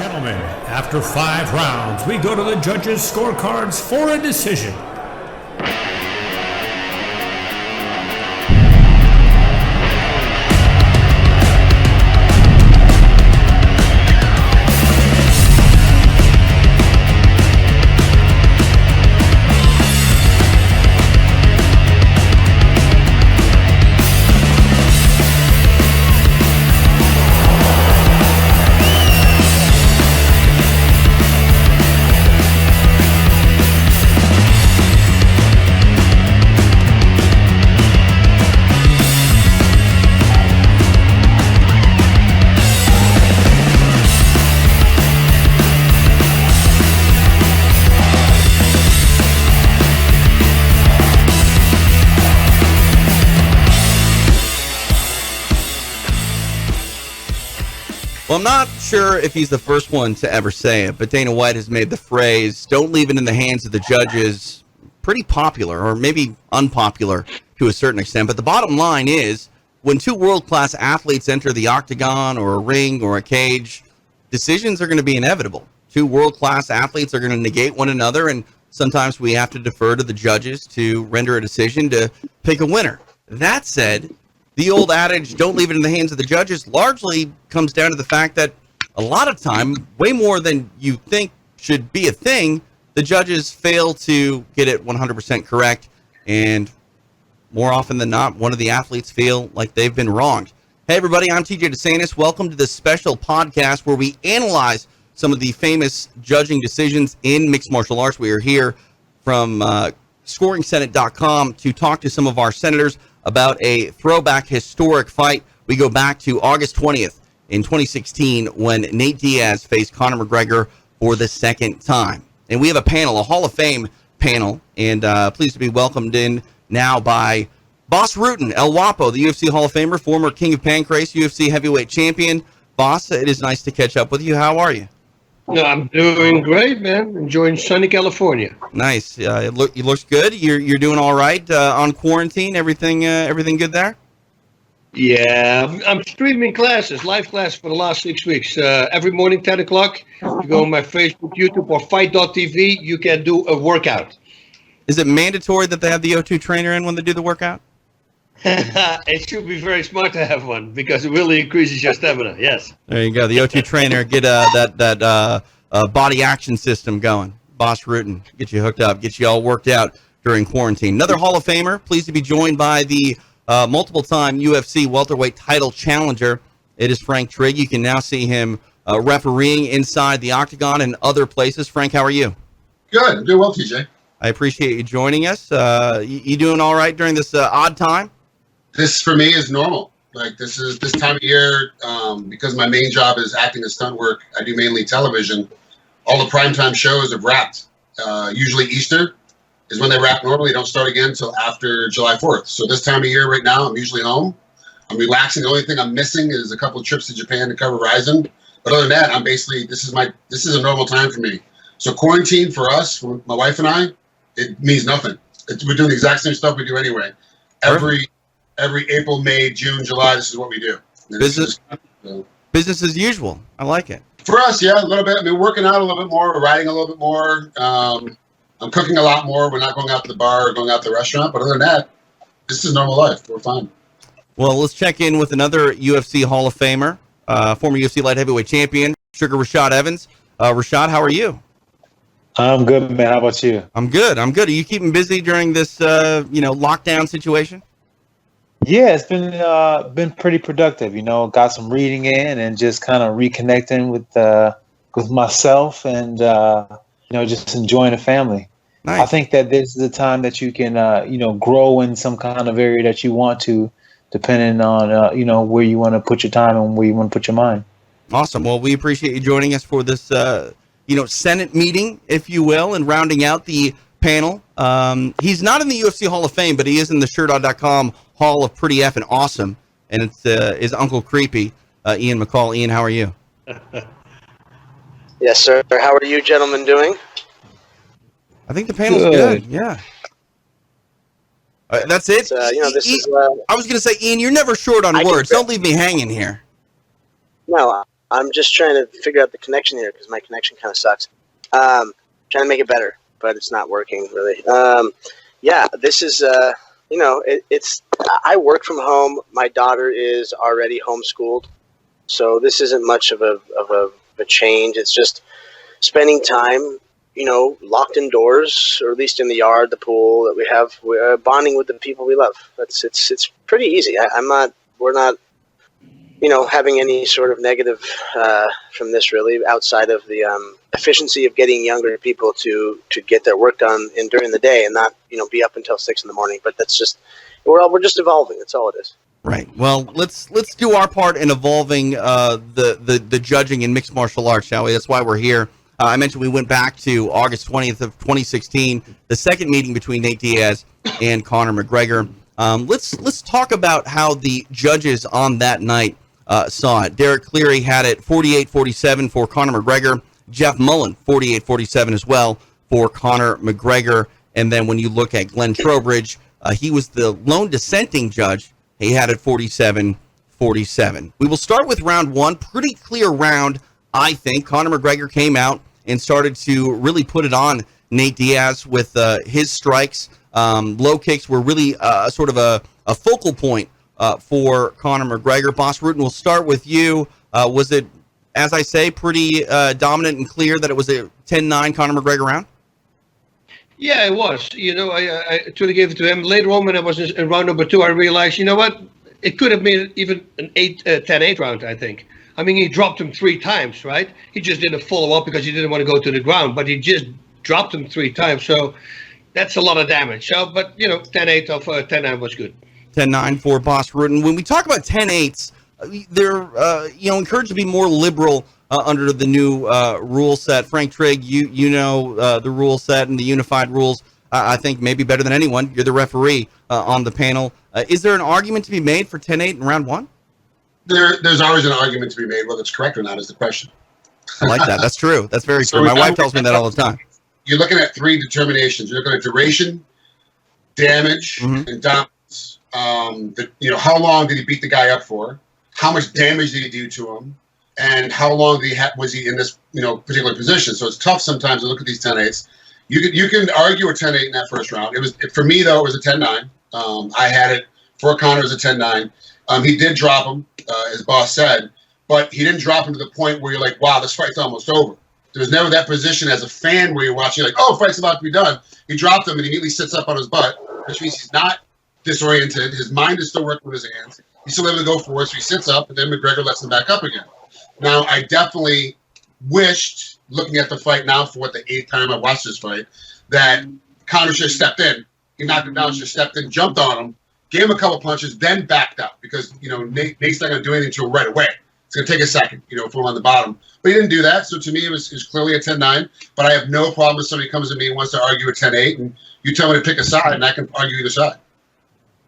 Gentlemen, after 5 rounds, we go to the judges' scorecards for a decision. Well, I'm not sure if he's the first one to ever say it, but Dana White has made the phrase, "Don't leave it in the hands of the judges," pretty popular, or maybe unpopular to a certain extent. But the bottom line is, when two world-class athletes enter the octagon or a ring or a cage, decisions are going to be inevitable. Two world-class athletes are going to negate one another, and sometimes we have to defer to the judges to render a decision to pick a winner. That said, the old adage, "don't leave it in the hands of the judges," largely comes down to the fact that a lot of time, way more than you think should be a thing, the judges fail to get it 100% correct, and more often than not, one of the athletes feel like they've been wronged. Hey everybody, I'm TJ De Santis. Welcome to this special podcast where we analyze some of the famous judging decisions in mixed martial arts. We are here from ScoringSenate.com to talk to some of our senators about a throwback historic fight. We go back to August 20th in 2016 when Nate Diaz faced Conor McGregor for the second time. And we have a panel, a Hall of Fame panel, and pleased to be welcomed in now by Bas Rutten, El Guapo, the UFC Hall of Famer, former King of Pancrase, UFC heavyweight champion. Bas, it is nice to catch up with you. How are you? No, I'm doing great, man. Enjoying sunny California. Nice. It looks good. You're doing all right on quarantine. Everything good there? Yeah, I'm streaming classes, live classes for the last 6 weeks. Every morning, 10 o'clock, you go on my Facebook, YouTube, or fight.tv, you can do a workout. Is it mandatory that they have the O2 trainer in when they do the workout? It should be very smart to have one because it really increases your stamina. Yes. There you go. The O2 trainer, get that body action system going. Bas Rutten, get you hooked up, get you all worked out during quarantine. Another Hall of Famer, pleased to be joined by the multiple-time UFC welterweight title challenger. It is Frank Trigg. You can now see him refereeing inside the octagon and other places. Frank, how are you? Good. I'm doing well, TJ. I appreciate you joining us. You doing all right during this odd time? This for me is normal. Like this time of year, because my main job is acting and stunt work. I do mainly television. All the primetime shows have wrapped. Usually Easter is when they wrap. Normally, don't start again until after July 4th. So this time of year, right now, I'm usually home. I'm relaxing. The only thing I'm missing is a couple of trips to Japan to cover Ryzen. But other than that, I'm basically this is a normal time for me. So quarantine for us, for my wife and I, it means nothing. We're doing the exact same stuff we do anyway. Every April, May, June, July, this is what we do. Business as usual. I like it. For us, yeah, a little bit. I mean, working out a little bit more, we're riding a little bit more. I'm cooking a lot more. We're not going out to the bar or going out to the restaurant. But other than that, this is normal life. We're fine. Well, let's check in with another UFC Hall of Famer, former UFC light heavyweight champion, Sugar Rashad Evans. Rashad, how are you? I'm good, man. How about you? I'm good. Are you keeping busy during this, lockdown situation? Yeah, it's been pretty productive. Got some reading in and just kind of reconnecting with myself and just enjoying the family. Nice. I think that this is the time that you can grow in some kind of area that you want to, depending on where you want to put your time and where you want to put your mind. Awesome. Well, we appreciate you joining us for this Senate meeting, if you will, and rounding out the panel. He's not in the UFC Hall of Fame, but he is in the Sherdog.com Hall of Pretty Effing Awesome, and it's his Uncle Creepy, Ian McCall. Ian, how are you? Yes, sir. How are you gentlemen doing? I think the panel's good. Yeah. That's it. This is. I was going to say, Ian, you're never short on words. Don't leave me hanging here. No, I'm just trying to figure out the connection here because my connection kind of sucks. Trying to make it better, but it's not working really. Yeah, this is, it's. I work from home. My daughter is already homeschooled, so this isn't much of a change. It's just spending time, locked indoors, or at least in the yard, the pool that we have, we're bonding with the people we love. It's pretty easy. We're not, having any sort of negative from this really, outside of the efficiency of getting younger people to get their work done during the day and not, be up until 6 a.m. But that's just, we're just evolving. That's all it is. Right. Well, let's do our part in evolving the judging in mixed martial arts, shall we? That's why we're here. I mentioned we went back to August 20th of 2016, the second meeting between Nate Diaz and Conor McGregor. Let's talk about how the judges on that night saw it. Derek Cleary had it 48-47 for Conor McGregor. Jeff Mullen 48-47 as well for Conor McGregor. And then when you look at Glenn Trowbridge, he was the lone dissenting judge. He had it 47-47. We will start with round one. Pretty clear round, I think. Conor McGregor came out and started to really put it on Nate Diaz with his strikes. Low kicks were really sort of a focal point for Conor McGregor. Bas Rutten, we'll start with you. Was it, as I say, pretty dominant and clear that it was a 10-9 Conor McGregor round? Yeah, it was. I truly gave it to him. Later on, when I was in round number 2, I realized, it could have been even an 10-8 round, I think. I mean, he dropped him 3 times, right? He just didn't follow up because he didn't want to go to the ground, but he just dropped him 3 times. So that's a lot of damage. So, but, 10-8 of 10-9 was good. 10-9 for Bas Rutten. When we talk about 10-8s, they're encouraged to be more liberal under the new rule set. Frank Trigg, the rule set and the unified rules. I think maybe better than anyone. You're the referee on the panel. Is there an argument to be made for 10-8 in round one? There's always an argument to be made. Whether it's correct or not is the question. I like that. That's true. That's very true. My wife tells me that all the time. You're looking at 3 determinations. You're looking at duration, damage, and dominance. How long did he beat the guy up for? How much damage did he do to him? And how long was he in this particular position? So it's tough sometimes to look at these 10-8s. You can argue a 10-8 in that first round. For me though, it was a 10-9. I had it for Conor as a 10-9. He did drop him, as Bas said, but he didn't drop him to the point where you're like, wow, this fight's almost over. There was never that position as a fan where you're watching like, oh, fight's about to be done. He dropped him and he immediately sits up on his butt, which means he's not disoriented. His mind is still working with his hands. He's still able to go forward, so he sits up, and then McGregor lets him back up again. Now, I definitely wished, looking at the fight now for the 8th time I watched this fight, that Conor should have stepped in. He knocked him down, should have stepped in, jumped on him, gave him a couple punches, then backed up because, Nate's not going to do anything to him right away. It's going to take a second, for him on the bottom. But he didn't do that, so to me it was clearly a 10-9. But I have no problem if somebody comes to me and wants to argue a 10-8, and you tell me to pick a side, and I can argue either side.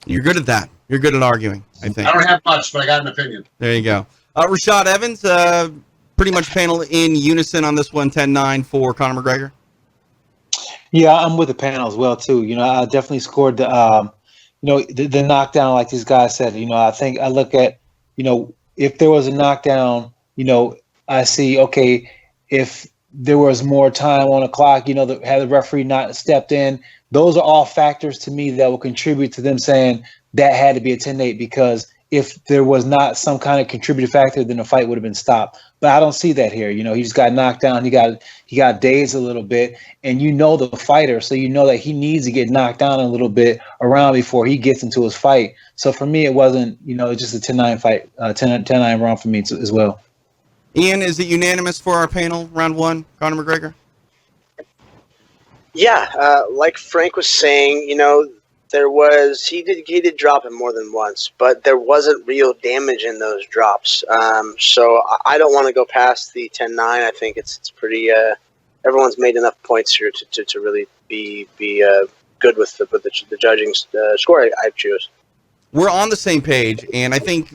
You're good at that. You're good at arguing, I think. I don't have much, but I got an opinion. There you go. Rashad Evans, pretty much panel in unison on this one, 10-9 for Conor McGregor. Yeah, I'm with the panel as well too. I definitely scored the knockdown, like these guys said. I think I look at, if there was a knockdown, I see, okay, if there was more time on the clock, had the referee not stepped in, those are all factors to me that will contribute to them saying that had to be a 10-8, because if there was not some kind of contributing factor, then the fight would have been stopped. But I don't see that here. He just got knocked down. He got dazed a little bit, and the fighter, so that he needs to get knocked down a little bit around before he gets into his fight. So for me, it wasn't, just a 10-9 fight, 10-9 round for me as well. Ian, is it unanimous for our panel, round one, Conor McGregor? Yeah, like Frank was saying, he did drop him more than once, but there wasn't real damage in those drops. So I don't want to go past the 10-9. I think it's pretty. Everyone's made enough points here to really be good with the judging score I choose. We're on the same page, and I think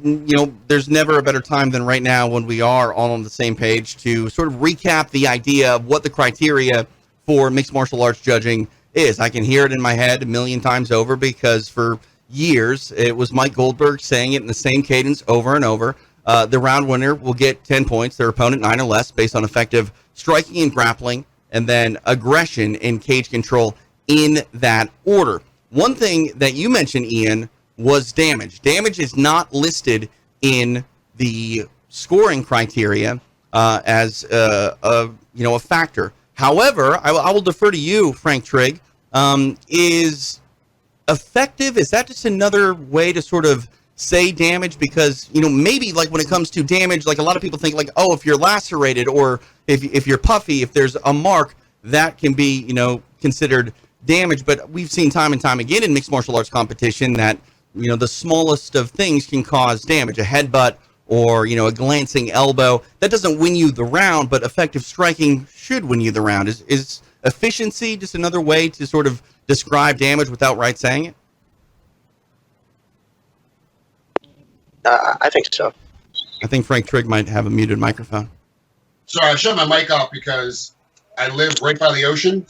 there's never a better time than right now when we are all on the same page to sort of recap the idea of what the criteria for mixed martial arts judging is. I can hear it in my head a million times over because for years it was Mike Goldberg saying it in the same cadence over and over. the round winner will get 10 points, their opponent 9 or less, based on effective striking and grappling, and then aggression and cage control in that order. One thing that you mentioned, Ian, was damage. Damage is not listed in the scoring criteria as a factor. However, I will defer to you, Frank Trigg. Is effective, is that just another way to sort of say damage? Because, maybe like when it comes to damage, like a lot of people think like, oh, if you're lacerated or if you're puffy, if there's a mark, that can be, considered damage. But we've seen time and time again in mixed martial arts competition that, the smallest of things can cause damage. A headbutt or, a glancing elbow, that doesn't win you the round, but effective striking should win you the round. Is efficiency just another way to sort of describe damage without right saying it? I think so. I think Frank Trigg might have a muted microphone. Sorry, I shut my mic off because I live right by the ocean,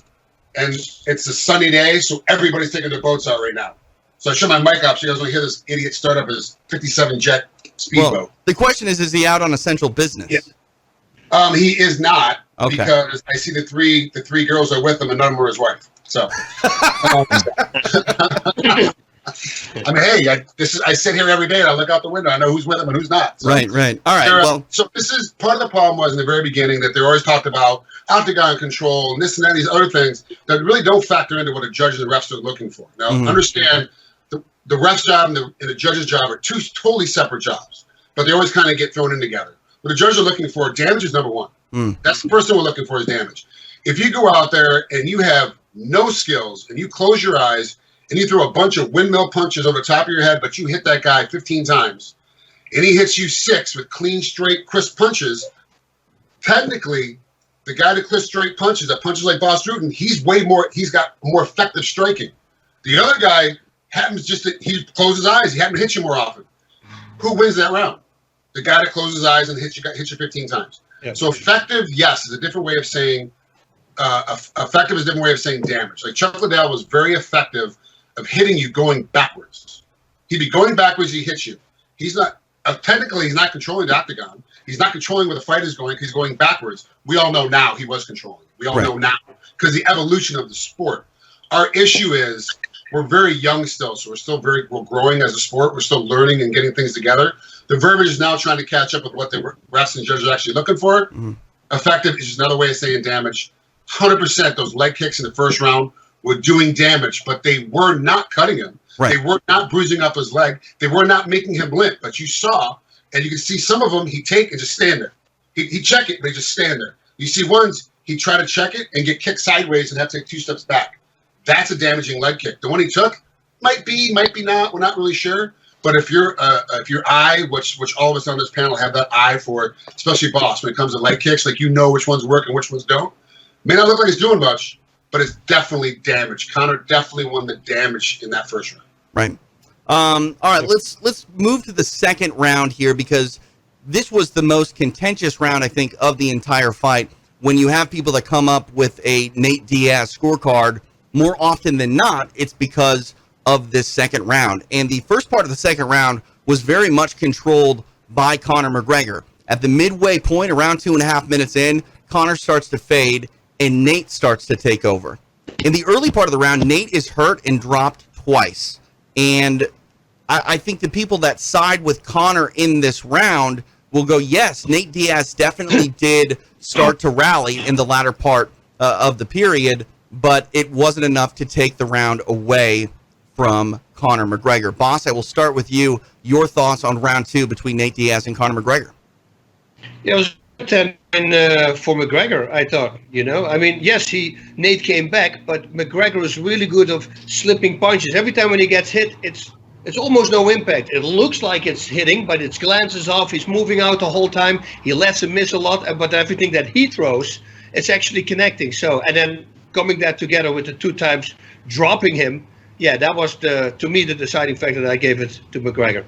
and it's a sunny day, so everybody's taking their boats out right now. So I shut my mic off so you guys don't hear this idiot start up his 57 jet speedboat. Well, the question is he out on essential business? Yeah. He is not, okay, because I see the three girls are with him, and none of them are his wife. So, I mean, hey, I sit here every day and I look out the window. I know who's with him and who's not. So, right. All right. So this is part of the problem was in the very beginning that they always talked about octagon control and this and that, these other things that really don't factor into what a judge and the refs are looking for. Now, understand the ref's job and the judge's job are two totally separate jobs, but they always kind of get thrown in together. What the judges are looking for, damage is number one. That's the first thing we're looking for is damage. If you go out there and you have no skills and you close your eyes and you throw a bunch of windmill punches over the top of your head, but you hit that guy 15 times and he hits you 6 with clean, straight, crisp punches, technically the guy that crisp, straight punches, that punches like Bas Rutten, he's got more effective striking. The other guy happens he closes his eyes, he happens to hit you more often. Who wins that round? The guy that closes his eyes and hits you 15 times. Yep. So effective, yes, is a different way of saying effective is a different way of saying damage. Like Chuck Liddell was very effective of hitting you going backwards. He'd be going backwards, he hits you. He's not technically he's not controlling the octagon. He's not controlling where the fight is going because he's going backwards. We all know now he was controlling. We all know now because the evolution of the sport. Our issue is we're very young still, so we're growing as a sport. We're still learning and getting things together. The verbiage is now trying to catch up with what the refs and judges are actually looking for. Effective is just another way of saying damage. 100% those leg kicks in the first round were doing damage, but they were not cutting him. Right. They were not bruising up his leg. They were not making him limp. But you saw, and you can see some of them, he'd take and just stand there. He'd check it, but they just stand there. You see ones, he'd try to check it and get kicked sideways and have to take 2 steps back. That's a damaging leg kick. The one he took might be not. We're not really sure. But if your eye, which all of us on this panel have that eye for, especially Boss, when it comes to leg kicks, like you know which ones work and which ones don't. May not look like it's doing much, but it's definitely damage. Conor definitely won the damage in that first round. Right. All right, let's move to the second round here because this was the most contentious round, I think, of the entire fight. When you have people that come up with a Nate Diaz scorecard, more often than not, it's because of this second round. And the first part of the second round was very much controlled by Conor McGregor. At the midway point, around 2.5 minutes in, Conor starts to fade and Nate starts to take over. In the early part of the round, Nate is hurt and dropped twice. And I think the people that side with Conor in this round will go, yes, Nate Diaz definitely did start to rally in the latter part of the period, but it wasn't enough to take the round away from Conor McGregor. Boss, I will start with you. Your thoughts on round 2 between Nate Diaz and Conor McGregor? Yeah, it was 10 for McGregor, I thought. I mean, yes, Nate came back, but McGregor is really good of slipping punches. Every time when he gets hit, it's almost no impact. It looks like it's hitting, but it glances off. He's moving out the whole time. He lets him miss a lot, but everything that he throws, it's actually connecting. So, and then coming that together with the 2 times dropping him, yeah, that was to me the deciding factor that I gave it to McGregor.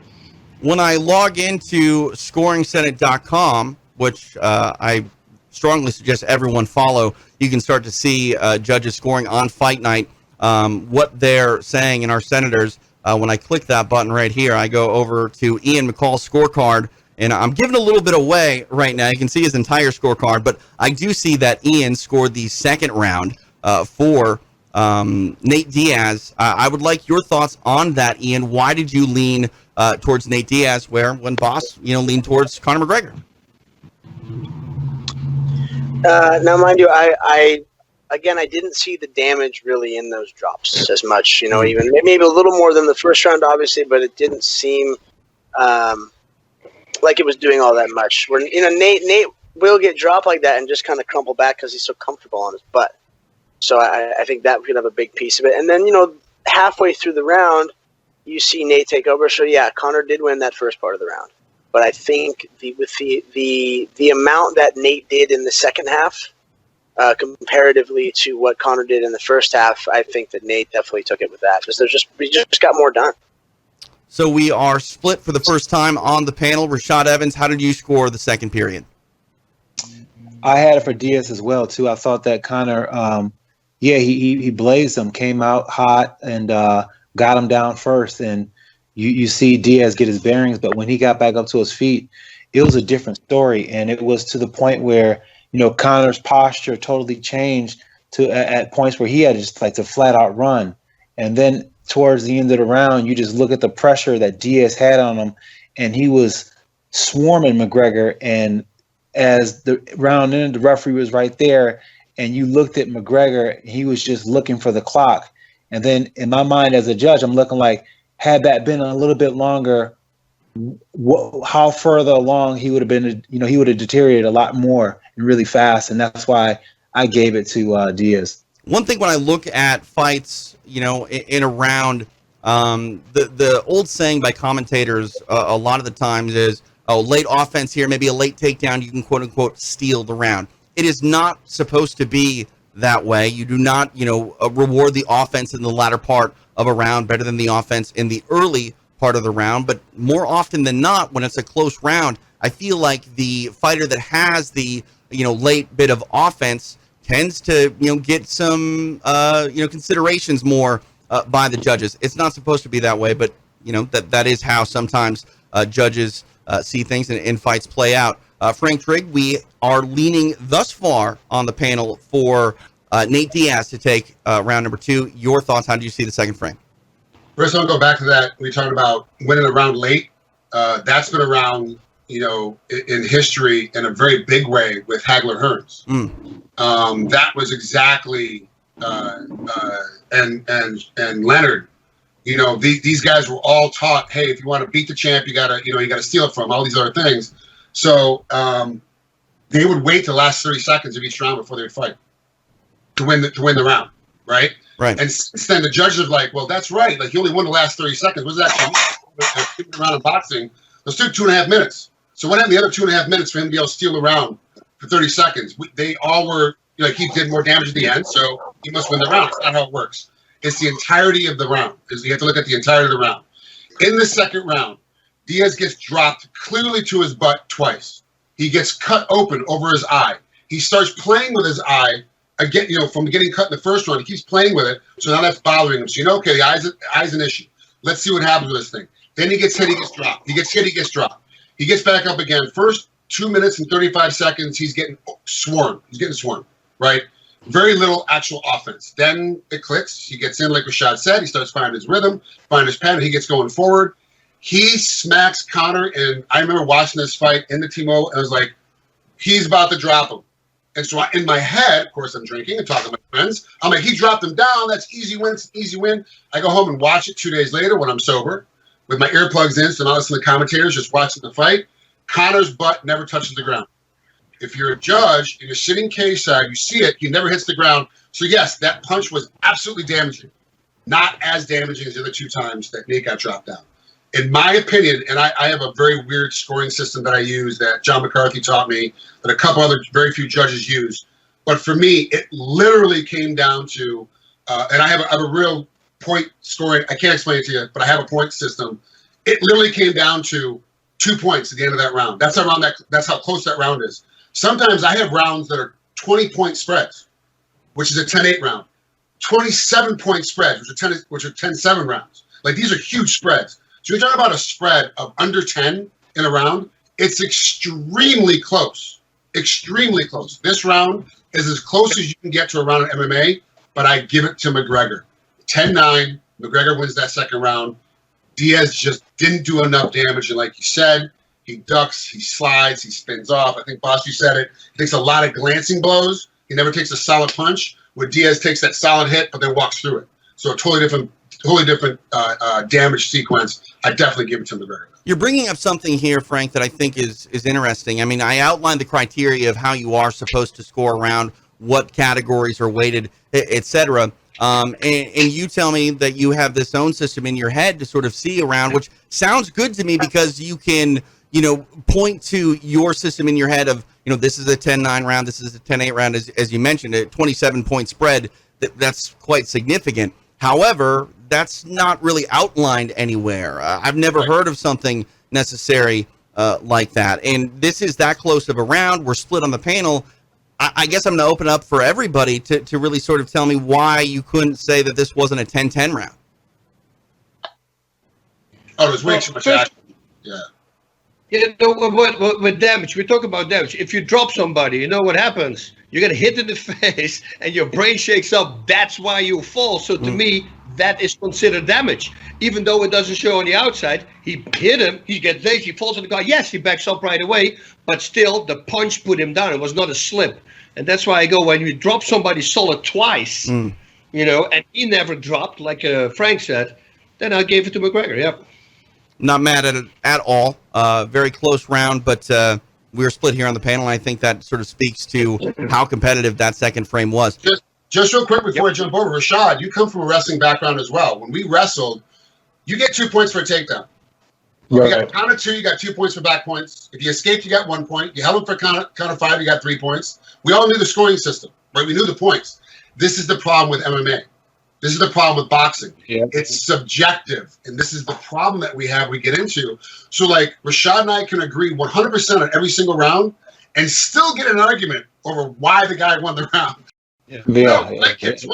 When I log into ScoringSenate.com, which I strongly suggest everyone follow, you can start to see judges scoring on fight night, what they're saying, and our senators. When I click that button right here, I go over to Ian McCall's scorecard, And I'm giving a little bit away right now. You can see his entire scorecard, but I do see that Ian scored the second round for Nate Diaz. I would like your thoughts on that, Ian. Why did you lean towards Nate Diaz when Bas, leaned towards Conor McGregor? Now, mind you, I didn't see the damage really in those drops as much. Even maybe a little more than the first round, obviously, but it didn't seem like it was doing all that much. When Nate will get dropped like that and just kind of crumple back because he's so comfortable on his butt. So I think that could have a big piece of it. And then halfway through the round, you see Nate take over. So yeah, Conor did win that first part of the round. But I think with the amount that Nate did in the second half, comparatively to what Conor did in the first half, I think that Nate definitely took it with that. We just got more done. So we are split for the first time on the panel. Rashad Evans, how did you score the second period? I had it for Diaz as well too. I thought that Conor, he blazed him, came out hot, and got him down first. And you see Diaz get his bearings, but when he got back up to his feet, it was a different story. And it was to the point where, Conor's posture totally changed at points where he had just to flat out run. And then towards the end of the round, you just look at the pressure that Diaz had on him, and he was swarming McGregor. And as the round ended, the referee was right there, and you looked at McGregor, he was just looking for the clock. And then in my mind as a judge, I'm looking like, had that been a little bit longer, how further along he would have been, he would have deteriorated a lot more and really fast. And that's why I gave it to Diaz. One thing when I look at fights, in a round, the old saying by commentators a lot of the times is, late offense here, maybe a late takedown, you can quote unquote steal the round. It is not supposed to be that way. You do not, reward the offense in the latter part of a round better than the offense in the early part of the round. But more often than not, when it's a close round, I feel like the fighter that has the, late bit of offense tends to, get some, considerations more by the judges. It's not supposed to be that way, but, that is how sometimes judges see things and fights play out. Frank Trigg, we are leaning thus far on the panel for Nate Diaz to take round number 2. Your thoughts? How do you see the second frame? First, I'll go back to that. We talked about winning a round late. That's been around, in history in a very big way with Hagler Hearns. That was exactly and Leonard. These guys were all taught, hey, if you want to beat the champ, you gotta steal it from all these other things. So they would wait the last 30 seconds of each round before they would fight to win the round, right? Right. And since then, the judges are like, well, that's right. Like, you only won the last 30 seconds. What does that mean? Around in boxing, let's do 2.5 minutes. So what happened the other 2.5 minutes for him to be able to steal the round for 30 seconds? They all were, he did more damage at the end, so he must win the round. It's not how it works. It's the entirety of the round. You have to look at the entirety of the round. In the second round, Diaz gets dropped clearly to his butt twice. He gets cut open over his eye. He starts playing with his eye again, from getting cut in the first round. He keeps playing with it, so now that's bothering him. So okay, the eye's an issue. Let's see what happens with this thing. Then he gets hit, he gets dropped. He gets hit, he gets dropped. He gets back up again. First 2 minutes and 35 seconds, he's getting swarmed. He's getting swarmed, right? Very little actual offense. Then it clicks. He gets in, like Rashad said. He starts finding his rhythm, finding his pattern. He gets going forward. He smacks Conor, and I remember watching this fight in the T-Mobile, and I was like, he's about to drop him. And so in my head, of course, I'm drinking and talking to my friends. I'm like, he dropped him down. That's easy win. It's an easy win. I go home and watch it 2 days later when I'm sober with my earplugs in, so I'm not listening to commentators, just watching the fight. Conor's butt never touches the ground. If you're a judge and you're sitting K-side, you see it, he never hits the ground. So, yes, that punch was absolutely damaging. Not as damaging as the other 2 times that Nate got dropped down. In my opinion, and I have a very weird scoring system that I use that John McCarthy taught me, that a couple other very few judges use. But for me, it literally came down to, and I have a real point scoring. I can't explain it to you, but I have a point system. It literally came down to 2 points at the end of that round. That's how close that round is. Sometimes I have rounds that are 20-point spreads, which is a 10-8 round. 27-point spreads, which are 10-7 rounds. Like, these are huge spreads. So you're talking about a spread of under 10 in a round. It's extremely close. Extremely close. This round is as close as you can get to a round of MMA, but I give it to McGregor. 10-9. McGregor wins that second round. Diaz just didn't do enough damage, and like you said, he ducks, he slides, he spins off. I think, Bas, you said it. He takes a lot of glancing blows. He never takes a solid punch, where Diaz takes that solid hit, but then walks through it. So a totally different damage sequence. I definitely give it to McGregor. You're bringing up something here, Frank, that I think is interesting. I mean, I outlined the criteria of how you are supposed to score around, what categories are weighted, etc. And you tell me that you have this own system in your head to sort of see around, which sounds good to me because you can, point to your system in your head of, this is a 10-9 round, this is a 10-8 round, as you mentioned, a 27-point spread. That's quite significant. However, that's not really outlined anywhere. I've never heard of something necessary like that. And this is that close of a round. We're split on the panel. I guess I'm going to open up for everybody to really sort of tell me why you couldn't say that this wasn't a 10-10 round. Oh, there's way too much action. Yeah. With damage, we talk about damage. If you drop somebody, you know what happens? You get hit in the face and your brain shakes up. That's why you fall. So to me, that is considered damage. Even though it doesn't show on the outside, he hit him, he gets dazed, he falls on the guy. Yes, he backs up right away, but still the punch put him down. It was not a slip. And that's why I go, when you drop somebody solid twice, and he never dropped, like Frank said, then I gave it to McGregor, yep. Not mad at it at all. Very close round, but we were split here on the panel, and I think that sort of speaks to how competitive that second frame was. Just real quick before I jump over, Rashad, you come from a wrestling background as well. When we wrestled, you get 2 points for a takedown. Right. You got a count of 2, you got 2 points for back points. If you escaped, you got 1 point. You held him for count of 5, you got 3 points. We all knew the scoring system, right? We knew the points. This is the problem with MMA. This is the problem with boxing. Yeah. It's subjective, and this is the problem that we get into. So, like, Rashad and I can agree 100% on every single round and still get an argument over why the guy won the round. Yeah. Well,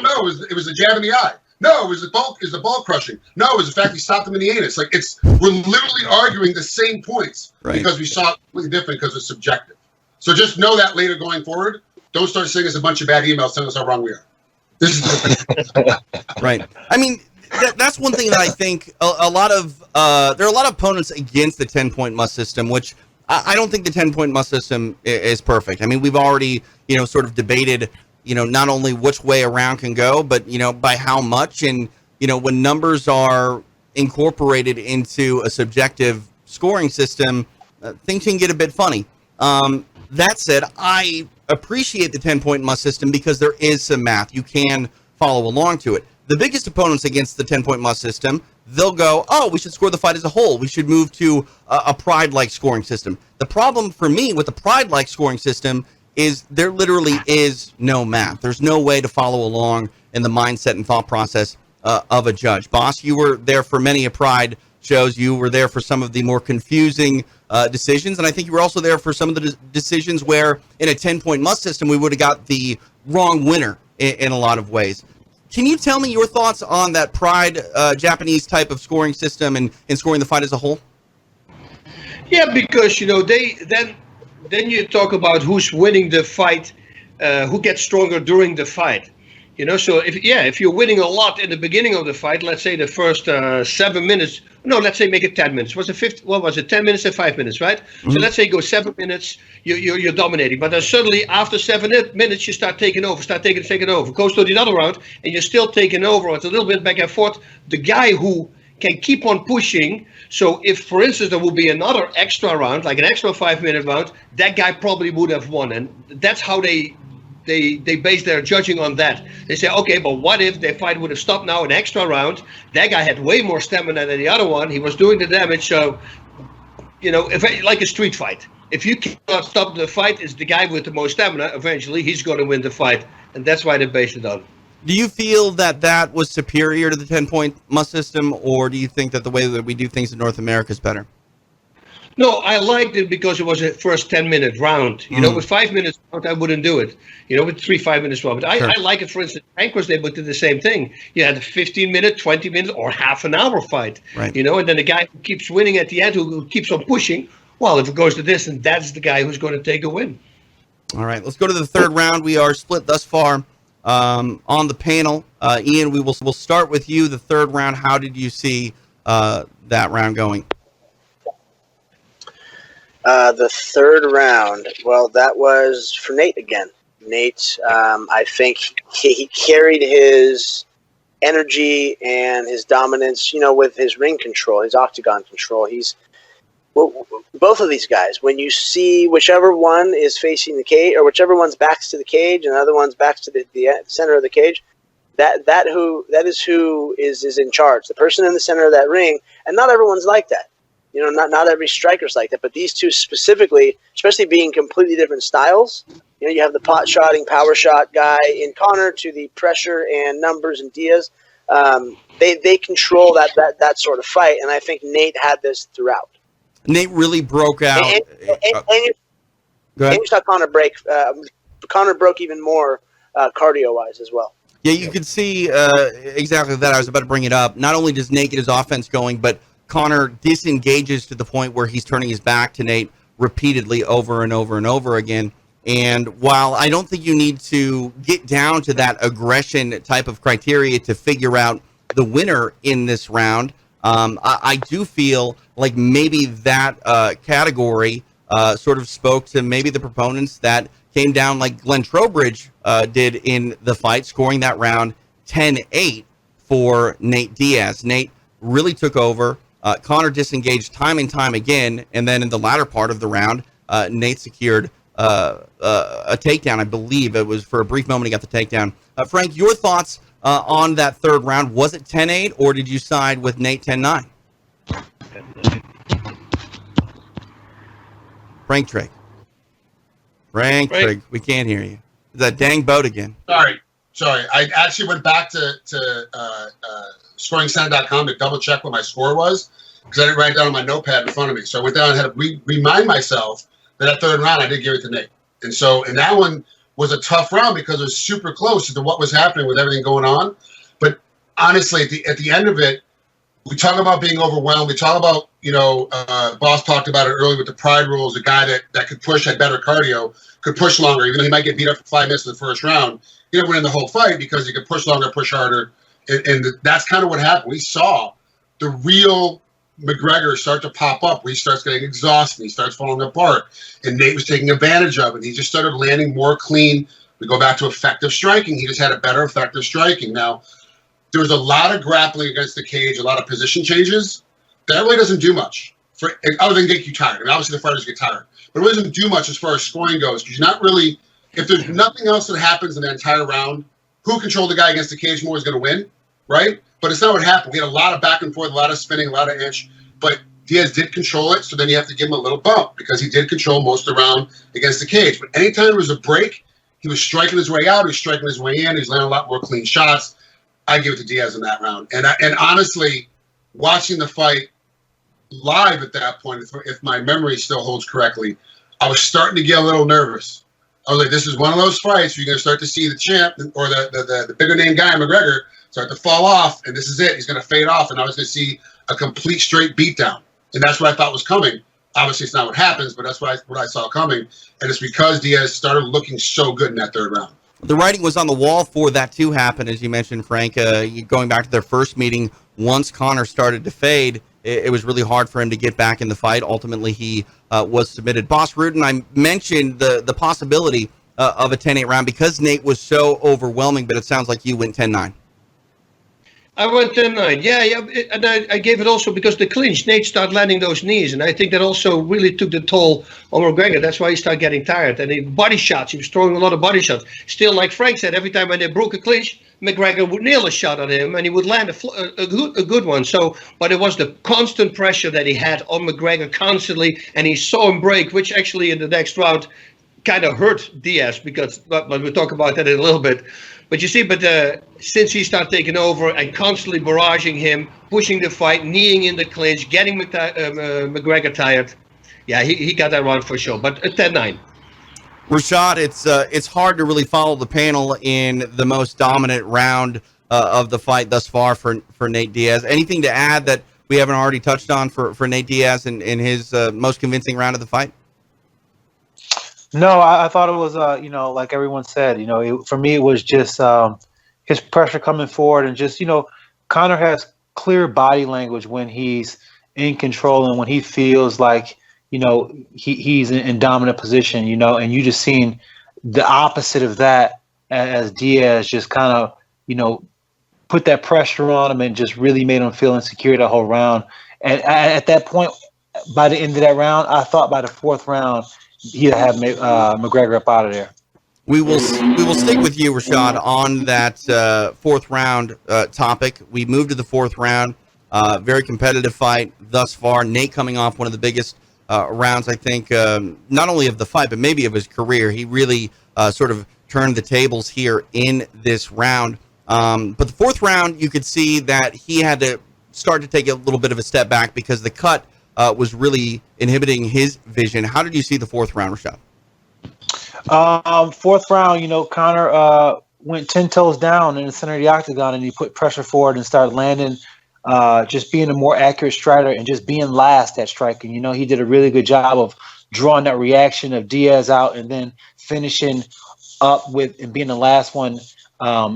no, it was a jab in the eye. No, it was the ball crushing. No, it was the fact he stopped him in the anus. Like, we're literally arguing the same points because we saw it completely different because it's subjective. So just know that later going forward. Don't start sending us a bunch of bad emails telling us how wrong we are. This is right. I mean, that's one thing that I think a lot of there are a lot of opponents against the 10-point must system, which I don't think the 10-point must system is perfect. I mean, we've already sort of debated not only which way a round can go, but by how much, and when numbers are incorporated into a subjective scoring system, things can get a bit funny. That said, I appreciate the 10-point must system because there is some math. You can follow along to it. The biggest opponents against the 10-point must system, they'll go, oh, we should score the fight as a whole. We should move to a pride-like scoring system. The problem for me with the pride-like scoring system is there literally is no math. There's no way to follow along in the mindset and thought process of a judge. Bas, you were there for many a pride shows. You were there for some of the more confusing decisions, and I think you were also there for some of the decisions where in a 10-point must system we would have got the wrong winner in a lot of ways. Can you tell me your thoughts on that pride Japanese type of scoring system and scoring the fight as a whole? Yeah, because then you talk about who's winning the fight, who gets stronger during the fight. So if you're winning a lot in the beginning of the fight, let's say the first 7 minutes, no, let's say make it 10 minutes. Was it 10 minutes and 5 minutes, right? Mm-hmm. So let's say go 7 minutes, you're dominating. But then suddenly after 7 minutes, you start taking over, goes to the other round, and you're still taking over. It's a little bit back and forth. The guy who can keep on pushing. So if, for instance, there will be another extra round, like an extra 5-minute round, that guy probably would have won. And that's how they base their judging on that. They say, okay, but what if their fight would have stopped now an extra round? That guy had way more stamina than the other one. He was doing the damage. So, if like a street fight, if you cannot stop the fight, it's the guy with the most stamina. Eventually, he's going to win the fight. And that's why they base it on. Do you feel that was superior to the 10-point must system, or do you think that the way that we do things in North America is better? No, I liked it because it was a first 10-minute round. With 5 minutes round, I wouldn't do it. With 3 5-minute round. But I like it, for instance, Frank was able to do the same thing. You had a 15-minute, 20 minute, or half an hour fight. Right. And then the guy who keeps winning at the end, who keeps on pushing, well, if it goes to this, then that's the guy who's going to take a win. All right, let's go to the third round. We are split thus far on the panel. Ian, we'll start with you. The third round. How did you see that round going? The third round. Well, that was for Nate again. Nate, I think he carried his energy and his dominance, with his ring control, his octagon control. Both of these guys, when you see whichever one is facing the cage, or whichever one's backs to the cage and the other one's backs to the center of the cage, that is who is in charge. The person in the center of that ring, and not everyone's like that. Not every striker's like that, but these two specifically, especially being completely different styles. You have the pot-shotting, power shot guy in Conor to the pressure and numbers in Diaz. They control that sort of fight, and I think Nate had this throughout. Nate really broke out. And Go ahead. you saw Conor break. Conor broke even more cardio-wise as well. Yeah, you could see exactly that. I was about to bring it up. Not only does Nate get his offense going, but Conor disengages to the point where he's turning his back to Nate repeatedly over and over and over again. And while I don't think you need to get down to that aggression type of criteria to figure out the winner in this round, I do feel like maybe that category sort of spoke to maybe the proponents that came down like Glenn Trowbridge did in the fight, scoring that round 10-8 for Nate Diaz. Nate really took over. Conor disengaged time and time again, and then in the latter part of the round, Nate secured a takedown. I believe it was for a brief moment he got the takedown. Frank, your thoughts on that third round? Was it 10-8, or did you side with Nate 10-9? Frank Trigg. Frank Trigg, we can't hear you. Is that dang boat again? Sorry. I actually went back to scoringcenter.com to double check what my score was, because I didn't write it down on my notepad in front of me. So I went down and had to remind myself that third round I did give it to Nate. And that one was a tough round because it was super close to what was happening with everything going on. But honestly, at the end of it, we talk about being overwhelmed. We talk about, Bas talked about it earlier with the pride rules. A guy that could push, had better cardio, could push longer, even though he might get beat up for 5 minutes in the first round. He didn't win the whole fight because he could push longer, push harder. And that's kind of what happened. We saw the real McGregor start to pop up where he starts getting exhausted. He starts falling apart. And Nate was taking advantage of it. He just started landing more clean. We go back to effective striking. He just had a better effective striking. Now, there was a lot of grappling against the cage, a lot of position changes. That really doesn't do much, other than get you tired. I mean, obviously the fighters get tired. But it doesn't do much as far as scoring goes, because you're not really, if there's nothing else that happens in the entire round, who controlled the guy against the cage more is going to win, right? But it's not what happened. We had a lot of back and forth, a lot of spinning, a lot of inch. But Diaz did control it, so then you have to give him a little bump because he did control most of the round against the cage. But anytime there was a break, he was striking his way out, he was striking his way in, he was landing a lot more clean shots. I give it to Diaz in that round. And honestly, watching the fight live at that point, if my memory still holds correctly, I was starting to get a little nervous. I was like, this is one of those fights where you're going to start to see the champ or the bigger name guy, McGregor, start to fall off, and this is it. He's going to fade off, and I was going to see a complete straight beatdown. And that's what I thought was coming. Obviously, it's not what happens, but that's what I saw coming. And it's because Diaz started looking so good in that third round. The writing was on the wall for that to happen, as you mentioned, Frank. Going back to their first meeting, once Conor started to fade, it was really hard for him to get back in the fight. Ultimately, he was submitted. Bas Rutten, I mentioned the possibility of a 10-8 round because Nate was so overwhelming, but it sounds like you went 10-9. I went 10-9. Yeah, and I gave it also because the clinch, Nate started landing those knees, and I think that also really took the toll on McGregor. That's why he started getting tired. And body shots, he was throwing a lot of body shots. Still, like Frank said, every time when they broke a clinch, McGregor would nail a shot at him, and he would land a good one. So, but it was the constant pressure that he had on McGregor constantly, and he saw him break, which actually in the next round kind of hurt Diaz because, but we'll talk about that in a little bit. But you see, since he started taking over and constantly barraging him, pushing the fight, kneeing in the clinch, getting McGregor tired, yeah, he got that round for sure. But 10-9. Rashad, it's hard to really follow the panel in the most dominant round of the fight thus far for Nate Diaz. Anything to add that we haven't already touched on for Nate Diaz in his most convincing round of the fight? No, I thought it was, like everyone said, for me, it was just his pressure coming forward and just, Conor has clear body language when he's in control and when he feels like, he's in dominant position, and you just seen the opposite of that as Diaz just kind of, put that pressure on him and just really made him feel insecure the whole round. And at that point, by the end of that round, I thought by the fourth round, he'd have McGregor up out of there. We will stick with you, Rashad, on that fourth round topic. We moved to the fourth round. Very competitive fight thus far. Nate coming off one of the biggest rounds, I think, not only of the fight, but maybe of his career. He really sort of turned the tables here in this round. But the fourth round, you could see that he had to start to take a little bit of a step back because the cut was really inhibiting his vision. How did you see the fourth round, Rashad? Fourth round, Conor went 10 toes down in the center of the octagon, and he put pressure forward and started landing, just being a more accurate striker and just being last at striking. He did a really good job of drawing that reaction of Diaz out and then finishing up with and being the last one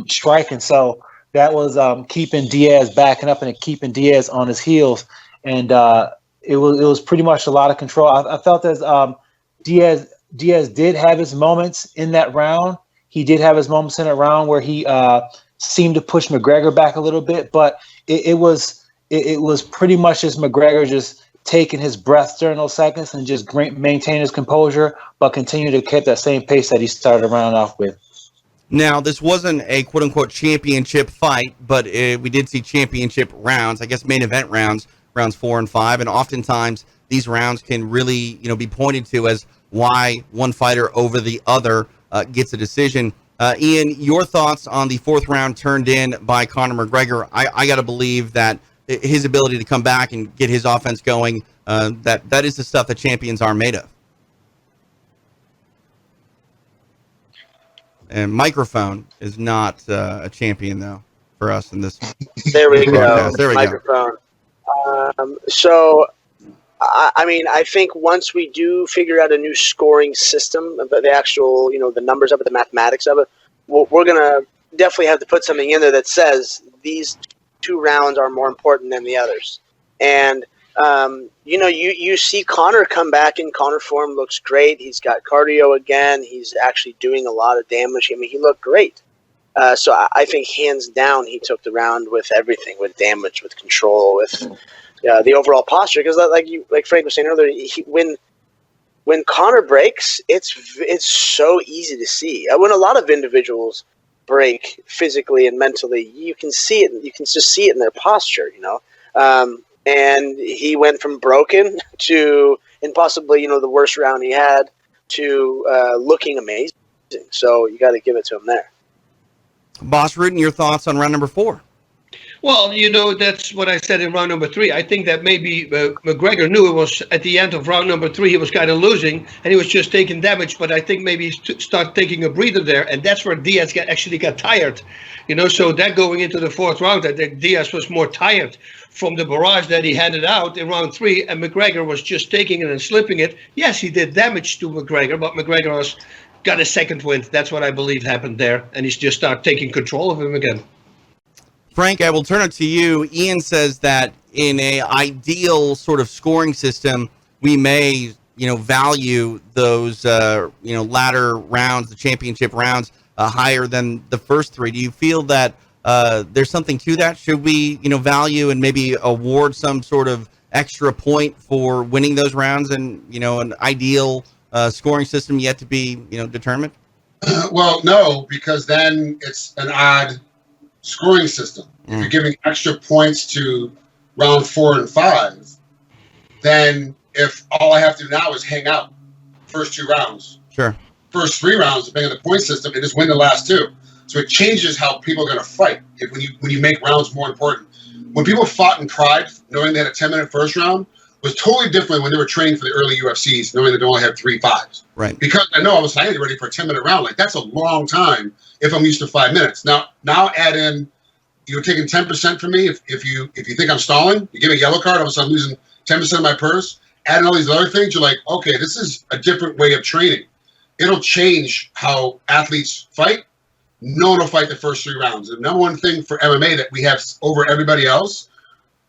striking. So that was keeping Diaz backing up and keeping Diaz on his heels. And it was pretty much a lot of control. I felt as Diaz did have his moments in that round. He did have his moments in that round where he seemed to push McGregor back a little bit, but it was pretty much just McGregor just taking his breath during those seconds and just maintaining his composure, but continue to keep that same pace that he started the round off with. Now, this wasn't a quote-unquote championship fight, but we did see championship rounds, I guess main event rounds 4 and 5, and oftentimes these rounds can really, be pointed to as why one fighter over the other gets a decision. Ian, your thoughts on the fourth round turned in by Conor McGregor? I got to believe that his ability to come back and get his offense going, that is the stuff that champions are made of. And microphone is not a champion, though, for us in this. There we go. There we microphone. So, I think once we do figure out a new scoring system, the actual, the numbers of it, the mathematics of it, we're going to definitely have to put something in there that says these two rounds are more important than the others. And, you see Conor come back in Conor form, looks great. He's got cardio again. He's actually doing a lot of damage. He looked great. So I think hands down he took the round with everything, with damage, with control, with the overall posture. Because like Frank was saying earlier, when Conor breaks, it's so easy to see. When a lot of individuals break physically and mentally, you can see it. You can just see it in their posture, and he went from broken to, and possibly, the worst round he had, to looking amazing. So you got to give it to him there. Bas Rutten, your thoughts on round number 4? Well, that's what I said in round number 3. I think that maybe McGregor knew it was at the end of round number 3. He was kind of losing, and he was just taking damage. But I think maybe he start taking a breather there, and that's where Diaz actually got tired. So that going into the fourth round, I think Diaz was more tired from the barrage that he handed out in round 3, and McGregor was just taking it and slipping it. Yes, he did damage to McGregor, but McGregor got a second wind. That's what I believe happened there, and he's just started taking control of him again. Frank, I will turn it to you. Ian says that in an ideal sort of scoring system, we may, value those, latter rounds, the championship rounds, higher than the first 3. Do you feel that there's something to that? Should we, value and maybe award some sort of extra point for winning those rounds and, an ideal scoring system yet to be, determined? Well, no, because then it's an odd scoring system. If you're giving extra points to round 4 and 5, then if all I have to do now is hang out first 2 rounds, sure, first 3 rounds, depending on the point system, and just win the last 2. So it changes how people are going to fight when you make rounds more important. When people fought in pride, knowing they had a 10-minute first round, was totally different when they were training for the early UFCs, knowing that they only had 3 5s. Right. Because I know I was getting ready for a 10-minute round. Like, that's a long time if I'm used to 5 minutes. Now add in you're taking 10% from me if you think I'm stalling. You give me a yellow card, all of a sudden I'm losing 10% of my purse. Adding all these other things, you're like, okay, this is a different way of training. It'll change how athletes fight. No one will fight the first 3 rounds. The number one thing for MMA that we have over everybody else,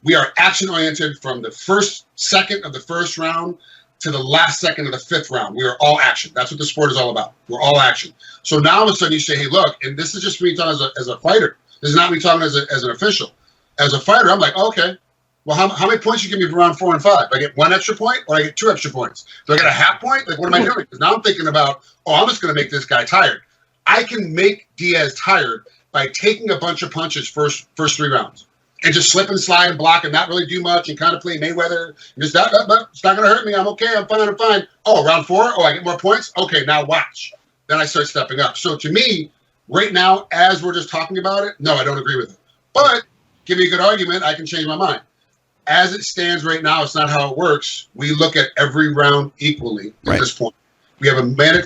we are action-oriented from the first second of the first round to the last second of the 5th round. We are all action. That's what the sport is all about. We're all action. So now all of a sudden you say, hey, look, and this is just me talking as a fighter. This is not me talking as an official. As a fighter, I'm like, okay, well, how many points you give me for round 4 and 5? Do I get 1 extra point or I get 2 extra points? Do I get a half point? Like, what am I doing? Because now I'm thinking about, I'm just going to make this guy tired. I can make Diaz tired by taking a bunch of punches first 3 rounds and just slip and slide and block and not really do much and kind of play Mayweather. And just, it's not going to hurt me. I'm okay. I'm fine. Oh, round 4? Oh, I get more points? Okay, now watch. Then I start stepping up. So to me, right now, as we're just talking about it, no, I don't agree with it. But give me a good argument, I can change my mind. As it stands right now, it's not how it works. We look at every round equally at this point. We have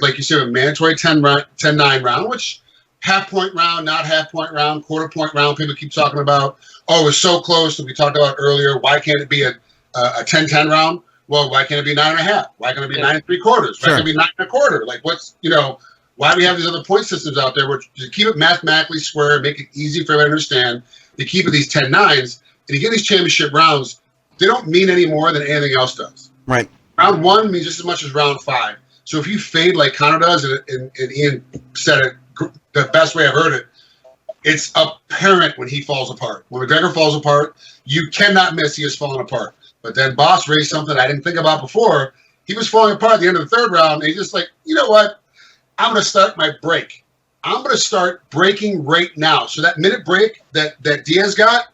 like you said, a mandatory 10-9 round, which half-point round, not half-point round, quarter-point round, people keep talking about. Oh, it's so close that we talked about earlier. Why can't it be a 10-10 round? Well, why can't it be 9.5? Why can't it be 9 3/4? Why can't it be 9 1/4? Like, why do we have these other point systems out there? To keep it mathematically square, make it easy for everyone to understand. They keep it these 10-9s, and you get these championship rounds, they don't mean any more than anything else does. Right. Round 1 means just as much as round 5. So if you fade like Conor does, and Ian said it the best way I've heard it, it's apparent when he falls apart. When McGregor falls apart, you cannot miss he is falling apart. But then Bas raised something I didn't think about before. He was falling apart at the end of the 3rd round, and he's just like, you know what? I'm going to start my break. I'm going to start breaking right now. So that minute break that Diaz got,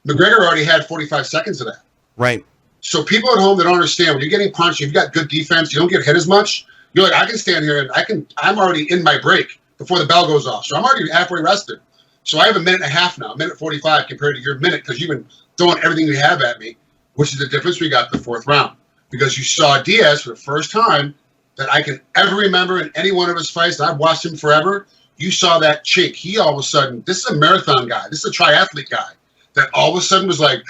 McGregor already had 45 seconds of that. Right. So people at home that don't understand, when you're getting punched, you've got good defense, you don't get hit as much, you're like, I can stand here and I'm already in my break before the bell goes off. So I'm already halfway rested. So I have a minute and a half now, a minute 45 compared to your minute, because you've been throwing everything you have at me, which is the difference we got in the 4th round. Because you saw Diaz for the first time that I can ever remember in any one of his fights, and I've watched him forever. You saw that chink. He all of a sudden, this is a marathon guy. This is a triathlete guy that all of a sudden was like,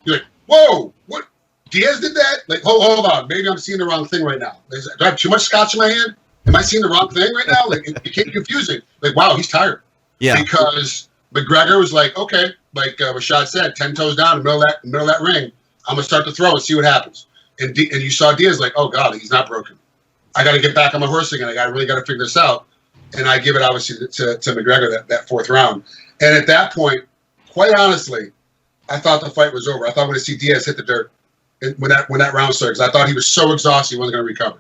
you're like, whoa, what? Diaz did that? Like, hold on. Maybe I'm seeing the wrong thing right now. Do I have too much scotch in my hand? Am I seeing the wrong thing right now? Like, it became confusing. Like, wow, he's tired. Yeah. Because McGregor was like, okay, like Rashad said, 10 toes down in the middle of that ring. I'm going to start to throw and see what happens. And you saw Diaz like, oh, God, he's not broken. I got to get back on my horse again. I really got to figure this out. And I give it, obviously, to McGregor that 4th round. And at that point, quite honestly, I thought the fight was over. I thought I'm going to see Diaz hit the dirt when that round started, because I thought he was so exhausted he wasn't going to recover.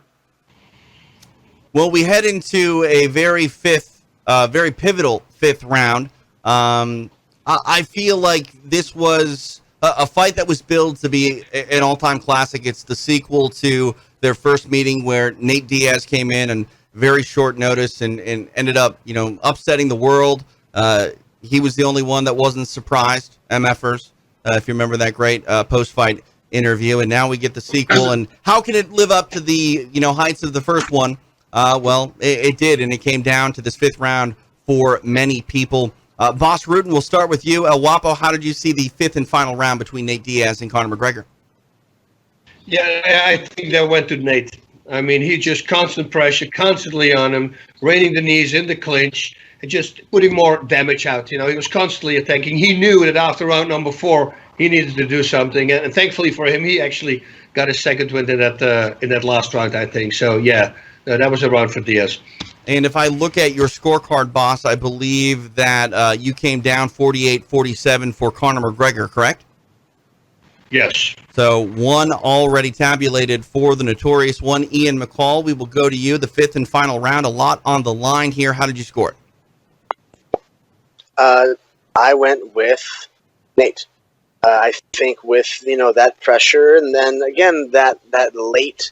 Well, we head into a very pivotal 5th round. I feel like this was a fight that was billed to be an all-time classic. It's the sequel to their first meeting where Nate Diaz came in on very short notice and ended up, upsetting the world. He was the only one that wasn't surprised, MFers, if you remember that great post-fight interview. And now we get the sequel. And how can it live up to the, heights of the first one? Well, it did, and it came down to this 5th round for many people. Bas Rutten, we'll start with you. El Guapo, how did you see the 5th and final round between Nate Diaz and Conor McGregor? Yeah, I think that went to Nate. I mean, he just constant pressure, constantly on him, raining the knees in the clinch, and just putting more damage out. He was constantly attacking. He knew that after round number 4, he needed to do something, and thankfully for him, he actually got a second win in that last round, I think. So yeah, that was a round for Diaz. And if I look at your scorecard, Bas, I believe that you came down 48-47 for Conor McGregor, correct? Yes. So 1 already tabulated for the notorious one, Ian McCall. We will go to you, the 5th and final round. A lot on the line here. How did you score it? I went with Nate. I think with that pressure, and then again that late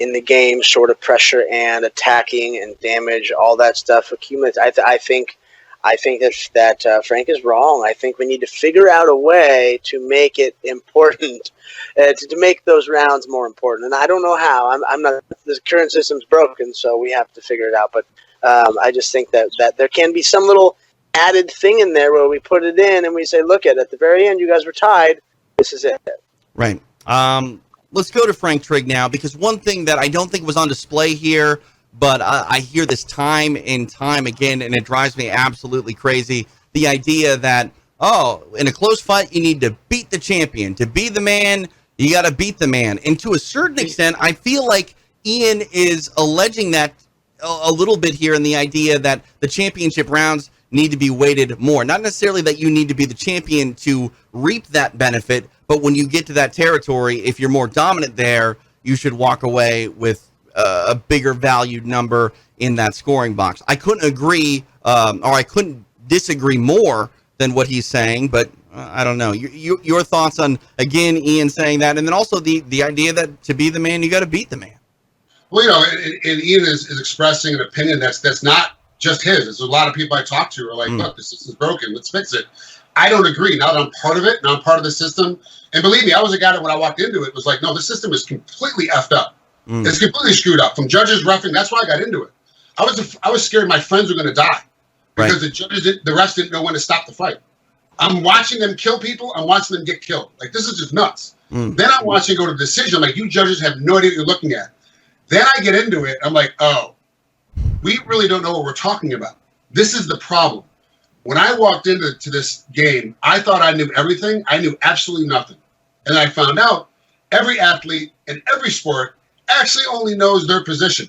in the game sort of pressure and attacking and damage, all that stuff accumulates. I think that Frank is wrong. I think we need to figure out a way to make it important, to make those rounds more important. And I don't know how. I'm not. The current system's broken, so we have to figure it out. But I just think that there can be some little added thing in there where we put it in and we say, look at the very end, you guys were tied. This is it. Right. Let's go to Frank Trigg now, because one thing that I don't think was on display here, but I hear this time and time again, and it drives me absolutely crazy. The idea that, in a close fight, you need to beat the champion. To be the man, you got to beat the man. And to a certain extent, I feel like Ian is alleging that a little bit here, in the idea that the championship rounds need to be weighted more. Not necessarily that you need to be the champion to reap that benefit, but when you get to that territory, if you're more dominant there, you should walk away with a bigger valued number in that scoring box. I couldn't agree, or I couldn't disagree more than what he's saying, but I don't know. Your thoughts on, again, Ian saying that, and then also the idea that to be the man, you got to beat the man. Well, and Ian is expressing an opinion that's not just his. There's a lot of people I talk to are like, look, the system's broken. Let's fix it. I don't agree. Now that I'm part of it, now I'm part of the system. And believe me, I was a guy that when I walked into it was like, no, the system is completely effed up. It's completely screwed up. From judges, reffing, that's why I got into it. I was scared my friends were going to die because the judges, the refs didn't know when to stop the fight. I'm watching them kill people. I'm watching them get killed. Like, this is just nuts. Then I'm watching go to decision. I'm like, you judges have no idea what you're looking at. Then I get into it. I'm like, oh, we really don't know what we're talking about. This is the problem. When I walked into this game, I thought I knew everything. I knew absolutely nothing. And I found out every athlete in every sport actually only knows their position.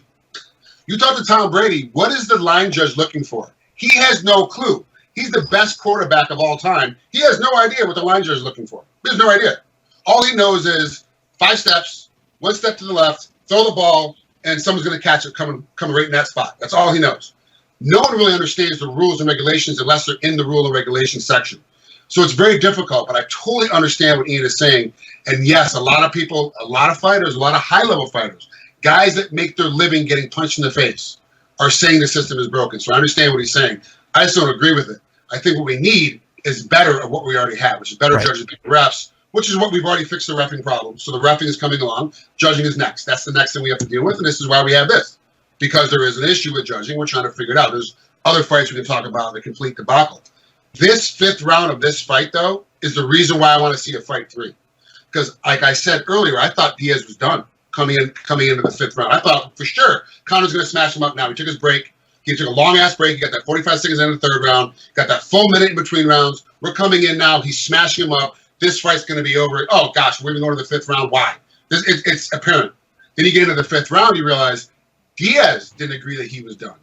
You talk to Tom Brady, what is the line judge looking for? He has no clue. He's the best quarterback of all time. He has no idea what the line judge is looking for. He has no idea. All he knows is 5 steps, 1 step to the left, throw the ball, and someone's going to catch it coming right in that spot. That's all he knows. No one really understands the rules and regulations unless they're in the rule and regulation section. So it's very difficult, but I totally understand what Ian is saying. And yes, a lot of people, a lot of fighters, a lot of high-level fighters, guys that make their living getting punched in the face are saying the system is broken. So I understand what he's saying. I just don't agree with it. I think what we need is better of what we already have, which is better judges, better refs, which is what we've already fixed the reffing problem. So the reffing is coming along. Judging is next. That's the next thing we have to deal with, and this is why we have this. Because there is an issue with judging, we're trying to figure it out. There's other fights we can talk about, the complete debacle. This 5th round of this fight, though, is the reason why I want to see a fight 3. Because, like I said earlier, I thought Diaz was done coming into the 5th round. I thought for sure Conor's going to smash him up now. He took his break. He took a long-ass break. He got that 45 seconds in the 3rd round. Got that full minute in between rounds. We're coming in now. He's smashing him up. This fight's going to be over. Oh, gosh, we're going to go to the 5th round. Why? It's apparent. Then you get into the 5th round, you realize Diaz didn't agree that he was done.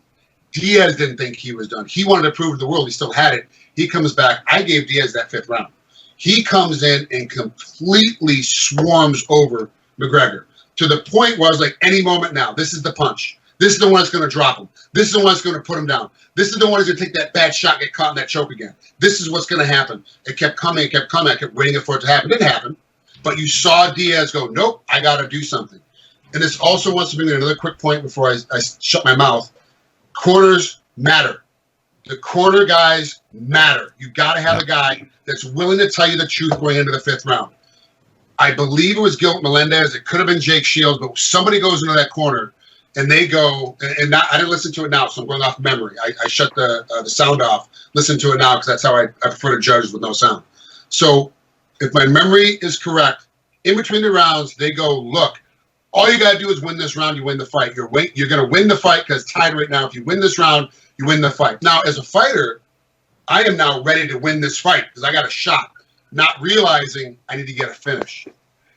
Diaz didn't think he was done. He wanted to prove to the world he still had it. He comes back. I gave Diaz that 5th round. He comes in and completely swarms over McGregor to the point where I was like, any moment now, this is the punch. This is the one that's going to drop him. This is the one that's going to put him down. This is the one that's going to take that bad shot, get caught in that choke again. This is what's going to happen. It kept coming. It kept coming. I kept waiting for it to happen. It didn't happen. But you saw Diaz go, nope, I got to do something. And this also wants to bring me another quick point before I shut my mouth. Corners matter. The corner guys matter. You got to have a guy that's willing to tell you the truth going into the 5th round. I believe it was Gilbert Melendez. It could have been Jake Shields, but somebody goes into that corner and they go, and I didn't listen to it now, so I'm going off memory. I shut the sound off, listen to it now, because that's how I prefer to judge with no sound. So if my memory is correct, in between the rounds, they go, look, all you got to do is win this round, you win the fight. You're going to win the fight because it's tied right now. If you win this round, you win the fight. Now, as a fighter, I am now ready to win this fight because I got a shot, not realizing I need to get a finish.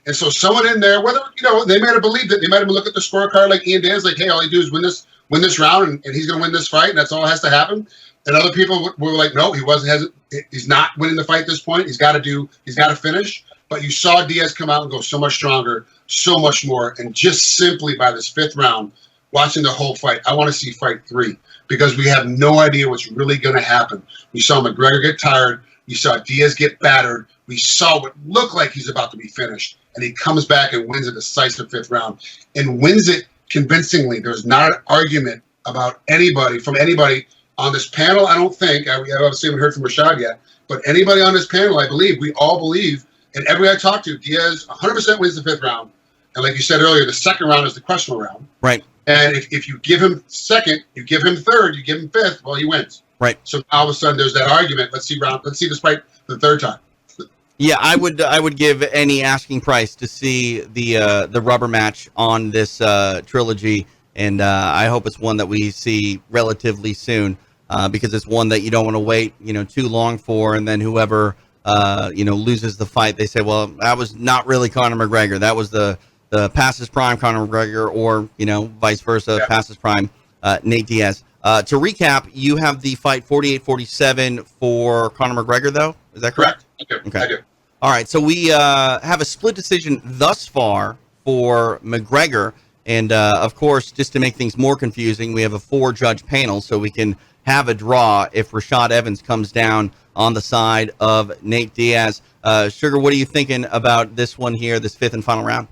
And so someone in there, whether, they might have believed it. They might have looked at the scorecard like Ian Diaz, like, hey, all you do is win this round, and he's going to win this fight, and that's all that has to happen. And other people were like, no, he's not winning the fight at this point. He's got to finish. But you saw Diaz come out and go so much stronger, so much more. And just simply by this 5th round, watching the whole fight, I want to see fight 3 because we have no idea what's really going to happen. We saw McGregor get tired. We saw Diaz get battered. We saw what looked like he's about to be finished. And he comes back and wins a decisive 5th round and wins it convincingly. There's not an argument about anybody on this panel. I don't think, I obviously haven't heard from Rashad yet, but anybody on this panel, I believe, we all believe, and everybody I talk to, Diaz 100% wins the 5th round. And like you said earlier, the 2nd round is the questionable round. Right. And if you give him 2nd, you give him 3rd, you give him 5th, well, he wins. Right. So now all of a sudden there's that argument. Let's see this fight the third time. Yeah, I would give any asking price to see the rubber match on this trilogy, and I hope it's one that we see relatively soon, because it's one that you don't want to wait too long for, and then whoever loses the fight, they say, well, that was not really Conor McGregor, that was the past his prime Conor McGregor, or vice versa, past his prime Nate Diaz. To recap, you have the fight 48-47 for Conor McGregor, though. Is that correct? Okay. I do. All right, so we have a split decision thus far for McGregor, and of course, just to make things more confusing, we have a 4-judge panel, so we can have a draw if Rashad Evans comes down on the side of Nate Diaz. Sugar, what are you thinking about this one here, this 5th and final round?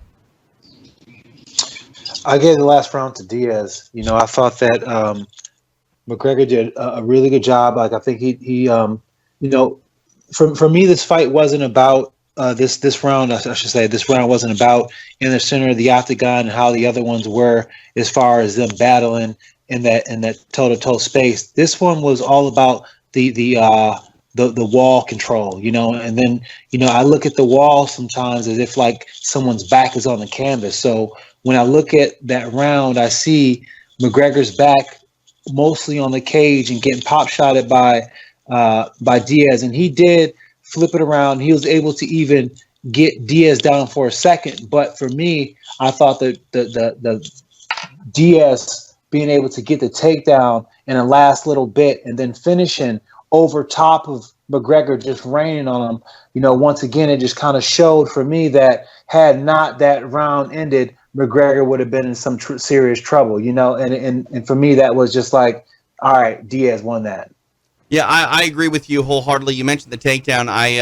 I gave the last round to Diaz. I thought that McGregor did a really good job. Like, I think he for me, this fight wasn't about this round. I should say this round wasn't about in the center of the octagon and how the other ones were as far as them battling in that toe-to-toe space. This one was all about the wall control, and then I look at the wall sometimes as if like someone's back is on the canvas. So when I look at that round, I see McGregor's back mostly on the cage and getting pop shotted by Diaz, and he did flip it around. He was able to even get Diaz down for a second, but for me, I thought that the Diaz being able to get the takedown in the last little bit and then finishing over top of McGregor, just raining on him, once again, it just kind of showed for me that had not that round ended, McGregor would have been in some serious trouble, and for me, that was just like, all right, Diaz won that. Yeah, I agree with you wholeheartedly. You mentioned the takedown. I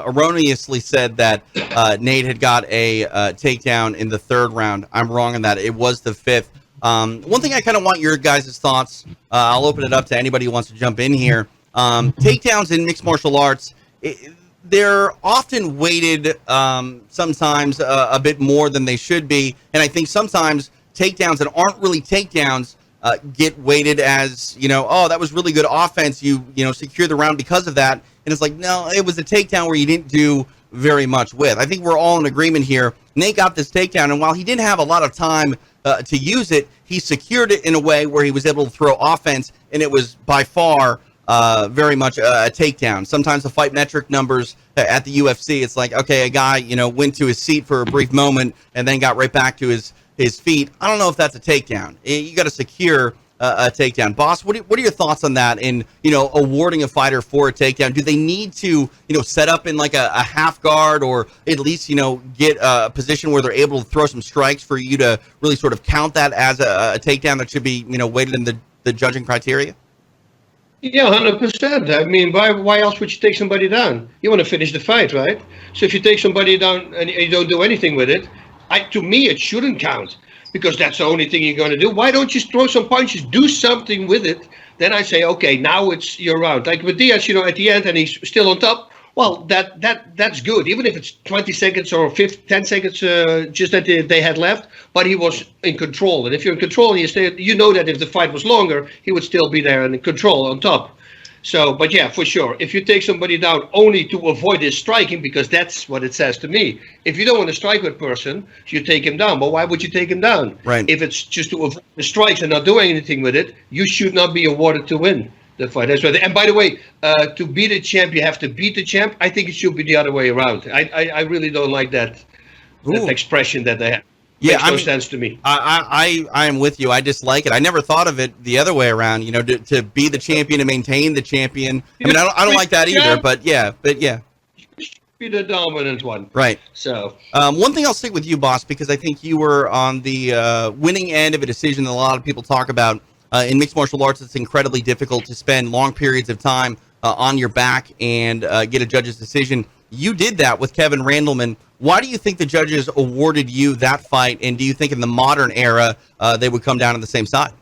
erroneously said that Nate had got a takedown in the 3rd round. I'm wrong on that. It was the 5th. One thing I kind of want your guys' thoughts, I'll open it up to anybody who wants to jump in here. Takedowns in mixed martial arts, they're often weighted sometimes a bit more than they should be. And I think sometimes takedowns that aren't really takedowns get weighted as, that was really good offense. You secure the round because of that. And it's like, no, it was a takedown where you didn't do very much with. I think we're all in agreement here. Nate got this takedown, and while he didn't have a lot of time to use it, he secured it in a way where he was able to throw offense, and it was by far very much a takedown. Sometimes the fight metric numbers at the UFC, it's like, okay, a guy, went to his seat for a brief moment and then got right back to his feet. I don't know if that's a takedown. You got to secure a takedown. Boss, what are your thoughts on that in, awarding a fighter for a takedown? Do they need to, set up in like a half guard, or at least, get a position where they're able to throw some strikes for you to really sort of count that as a takedown that should be, weighted in the judging criteria? Yeah, 100%. I mean, why else would you take somebody down? You want to finish the fight, right? So if you take somebody down and you don't do anything with it, to me, it shouldn't count, because that's the only thing you're going to do. Why don't you throw some punches, do something with it? Then I say, okay, now it's your round. Like with Diaz, at the end, and he's still on top. Well, that's good, even if it's 20 seconds or 10 seconds just that they had left. But he was in control, and if you're in control, and you know that if the fight was longer, he would still be there and in control on top. So, but yeah, for sure, if you take somebody down only to avoid his striking, because that's what it says to me. If you don't want to strike with a person, you take him down. But why would you take him down? Right. If it's just to avoid the strikes and not doing anything with it, you should not be awarded to win the fight. That's right. And by the way, to beat a champ, you have to beat the champ. I think it should be the other way around. I really don't like that expression that they have. Yeah, Makes no sense to me. I am with you. I dislike it. I never thought of it the other way around. To be the champion and maintain the champion. I mean, I don't like that either. But yeah. You should be the dominant one. Right. So one thing I'll stick with you, Boss, because I think you were on the winning end of a decision that a lot of people talk about. In mixed martial arts, it's incredibly difficult to spend long periods of time on your back and get a judge's decision. You did that with Kevin Randleman. Why do you think the judges awarded you that fight, and do you think in the modern era they would come down on the same side?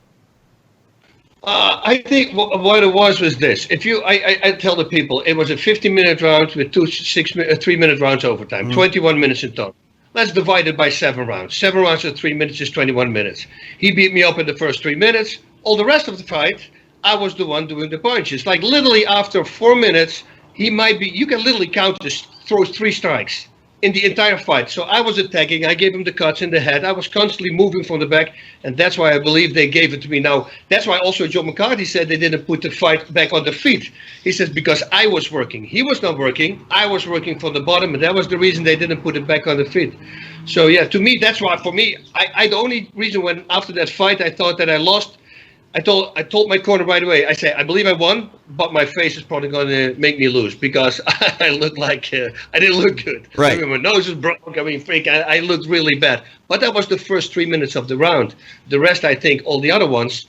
I think what it was this. If I tell the people, it was a 50-minute round with 3-minute rounds overtime, 21 minutes in total. Let's divide it by 7 rounds. 7 rounds of 3 minutes is 21 minutes. He beat me up in the first 3 minutes. All the rest of the fight, I was the one doing the punches. Like literally after 4 minutes, you can literally count throws 3 strikes in the entire fight. So I was attacking. I gave him the cuts in the head. I was constantly moving from the back, and that's why I believe they gave it to me. Now, that's why also Joe McCarthy said they didn't put the fight back on the feet. He says because I was working. He was not working. I was working from the bottom, and that was the reason they didn't put it back on the feet. So, yeah, to me, that's why for me, the only reason when after that fight I thought that I lost, I told my corner right away. I said, I believe I won, but my face is probably going to make me lose because I looked like I didn't look good. Right. I mean, my nose is broke. I mean, I looked really bad. But that was the first 3 minutes of the round. The rest, I think, all the other ones,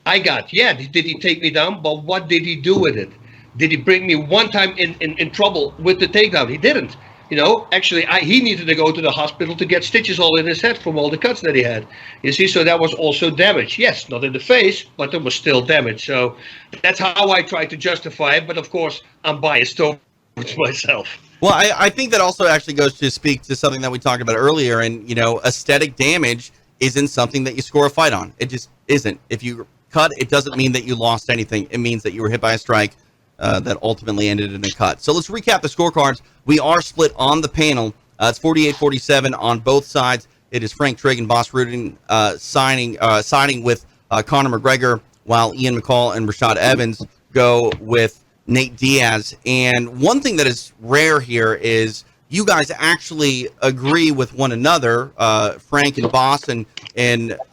I got. Yeah, did he take me down? But what did he do with it? Did he bring me one time in trouble with the takedown? He didn't. You know, actually, he needed to go to the hospital to get stitches all in his head from all the cuts that he had. You see, so that was also damage. Yes, not in the face, but there was still damage. So that's how I try to justify it. But of course, I'm biased towards myself. Well, I think that also actually goes to speak to something that we talked about earlier. And, you know, aesthetic damage isn't something that you score a fight on. It just isn't. If you cut, it doesn't mean that you lost anything. It means that you were hit by a strike that ultimately ended in a cut. So let's recap the scorecards. We are split on the panel. It's 48-47 on both sides. It is Frank Trigg and Bas Rutten siding with Conor McGregor, while Ian McCall and Rashad Evans go with Nate Diaz. And one thing that is rare here is you guys actually agree with one another, Frank and Bas and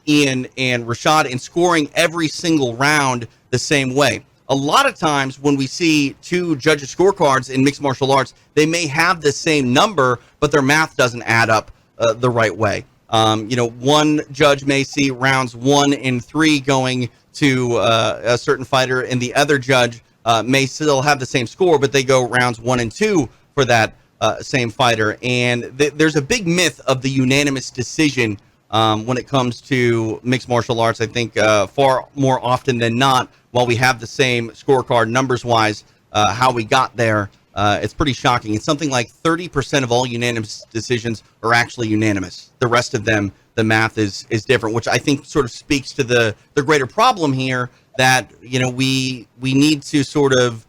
Ian and Rashad, in scoring every single round the same way. A lot of times when we see two judges' scorecards in mixed martial arts, they may have the same number, but their math doesn't add up the right way. You know, one judge may see rounds 1 and 3 going to a certain fighter, and the other judge may still have the same score, but they go rounds 1 and 2 for that same fighter. And there's a big myth of the unanimous decision when it comes to mixed martial arts. I think far more often than not, while we have the same scorecard numbers-wise, how we got there, it's pretty shocking. It's something like 30% of all unanimous decisions are actually unanimous. The rest of them, the math is different, which I think sort of speaks to the greater problem here that, you know, we need to sort of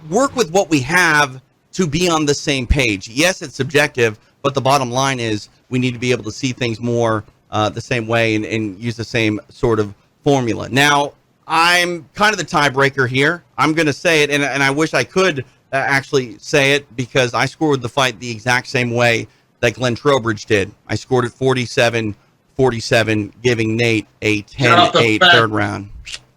work with what we have to be on the same page. Yes, it's subjective, but the bottom line is we need to be able to see things more the same way and use the same sort of formula. Now, I'm kind of the tiebreaker here. I'm going to say it, and I wish I could actually say it, because I scored the fight the exact same way that Glenn Trowbridge did. I scored it 47-47, giving Nate a 10-8 third round.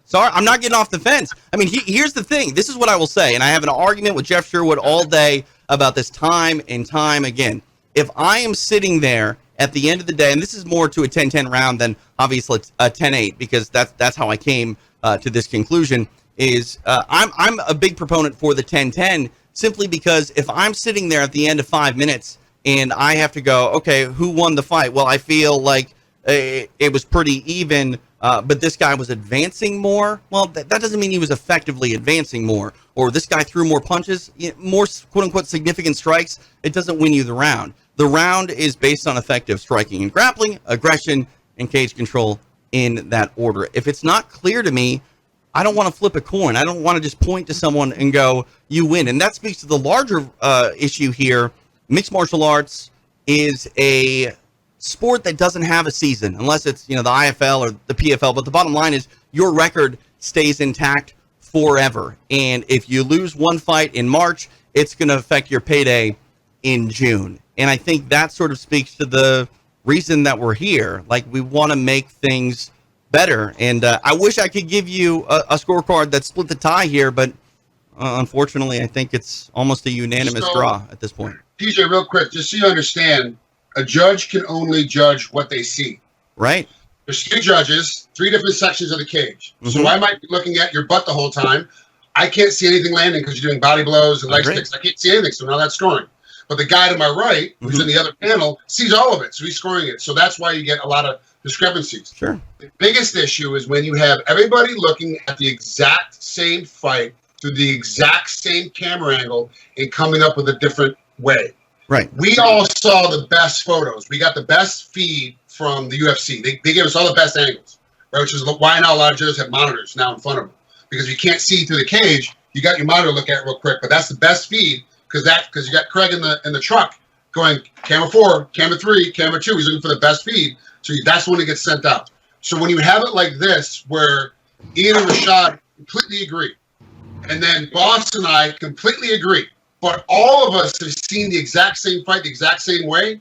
Sorry, I'm not getting off the fence. I mean, here's the thing. This is what I will say, and I have an argument with Jeff Sherwood all day about this time and time again. If I am sitting there at the end of the day, and this is more to a 10-10 round than obviously a 10-8, because that's how I came to this conclusion, is I'm a big proponent for the 10-10, simply because if I'm sitting there at the end of 5 minutes and I have to go, okay, who won the fight? Well, I feel like it was pretty even, but this guy was advancing more. Well, that doesn't mean he was effectively advancing more, or this guy threw more punches, more quote-unquote significant strikes. It doesn't win you the round. The round is based on effective striking and grappling, aggression, and cage control in that order. If it's not clear to me, I don't want to flip a coin. I don't want to just point to someone and go, you win. And that speaks to the larger issue here. Mixed martial arts is a sport that doesn't have a season, unless it's, you know, the IFL or the PFL. But the bottom line is your record stays intact forever. And if you lose one fight in March, it's going to affect your payday in June. And I think that sort of speaks to the reason that we're here. Like, we want to make things better. And I wish I could give you a scorecard that split the tie here, but unfortunately, I think it's almost a unanimous draw at this point. TJ, real quick, just so you understand, a judge can only judge what they see. Right. There's 3 judges, 3 different sections of the cage. Mm-hmm. So I might be looking at your butt the whole time. I can't see anything landing because you're doing body blows and leg sticks. I can't see anything, so now that's scoring. But the guy to my right, who's in the other panel, sees all of it, so he's scoring it. So that's why you get a lot of discrepancies. Sure. The biggest issue is when you have everybody looking at the exact same fight through the exact same camera angle and coming up with a different way. Right. We all saw the best photos. We got the best feed from the UFC. They gave us all the best angles, right? Which is why now a lot of judges have monitors now in front of them. because you can't see through the cage. You got your monitor to look at real quick, but that's the best feed because you got Craig in the truck going camera 4, camera 3, camera 2. He's looking for the best feed, so that's when it gets sent out. So when you have it like this, where Ian and Rashad completely agree, and then Bas and I completely agree, but all of us have seen the exact same fight the exact same way,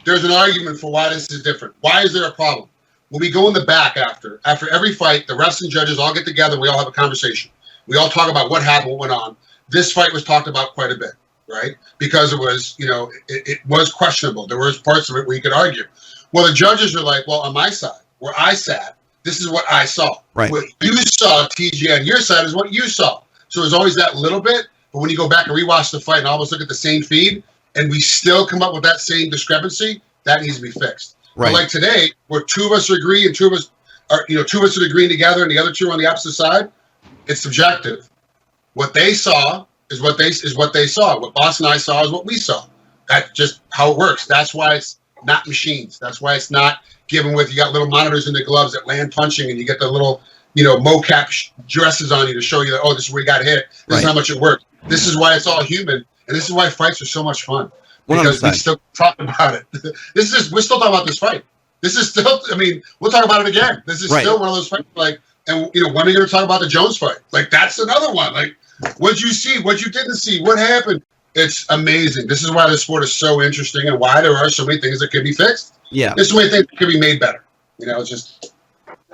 there's an argument for why this is different. Why is there a problem? When we go in the back after every fight, the refs and judges all get together. We all have a conversation. We all talk about what happened, what went on. This fight was talked about quite a bit, right? Because it was, it was questionable. There was parts of it where you could argue. Well, the judges are like, well, on my side, where I sat, this is what I saw. Right. What you saw, TJ, on your side is what you saw. So there's always that little bit. But when you go back and rewatch the fight and almost look at the same feed, and we still come up with that same discrepancy, that needs to be fixed. Right. But like today, where two of us agree and two of us are agreeing together, and the other two are on the opposite side, it's subjective. What they saw is what they saw. What Bas and I saw is what we saw. That's just how it works. That's why it's not machines. That's why it's not given with, you got little monitors in the gloves that land punching, and you get the little, mocap dresses on you to show you that, oh, this is where you got hit. This is how much it worked. This is why it's all human, and this is why fights are so much fun. Because 100%. We still talk about it. We're still talking about this fight. This is still, we'll talk about it again. This is still one of those fights, and when are you going to talk about the Jones fight? That's another one. What'd you see? What you didn't see? What happened? It's amazing. This is why the sport is so interesting and why there are so many things that could be fixed. Yeah. There's so many things that could be made better. It's just.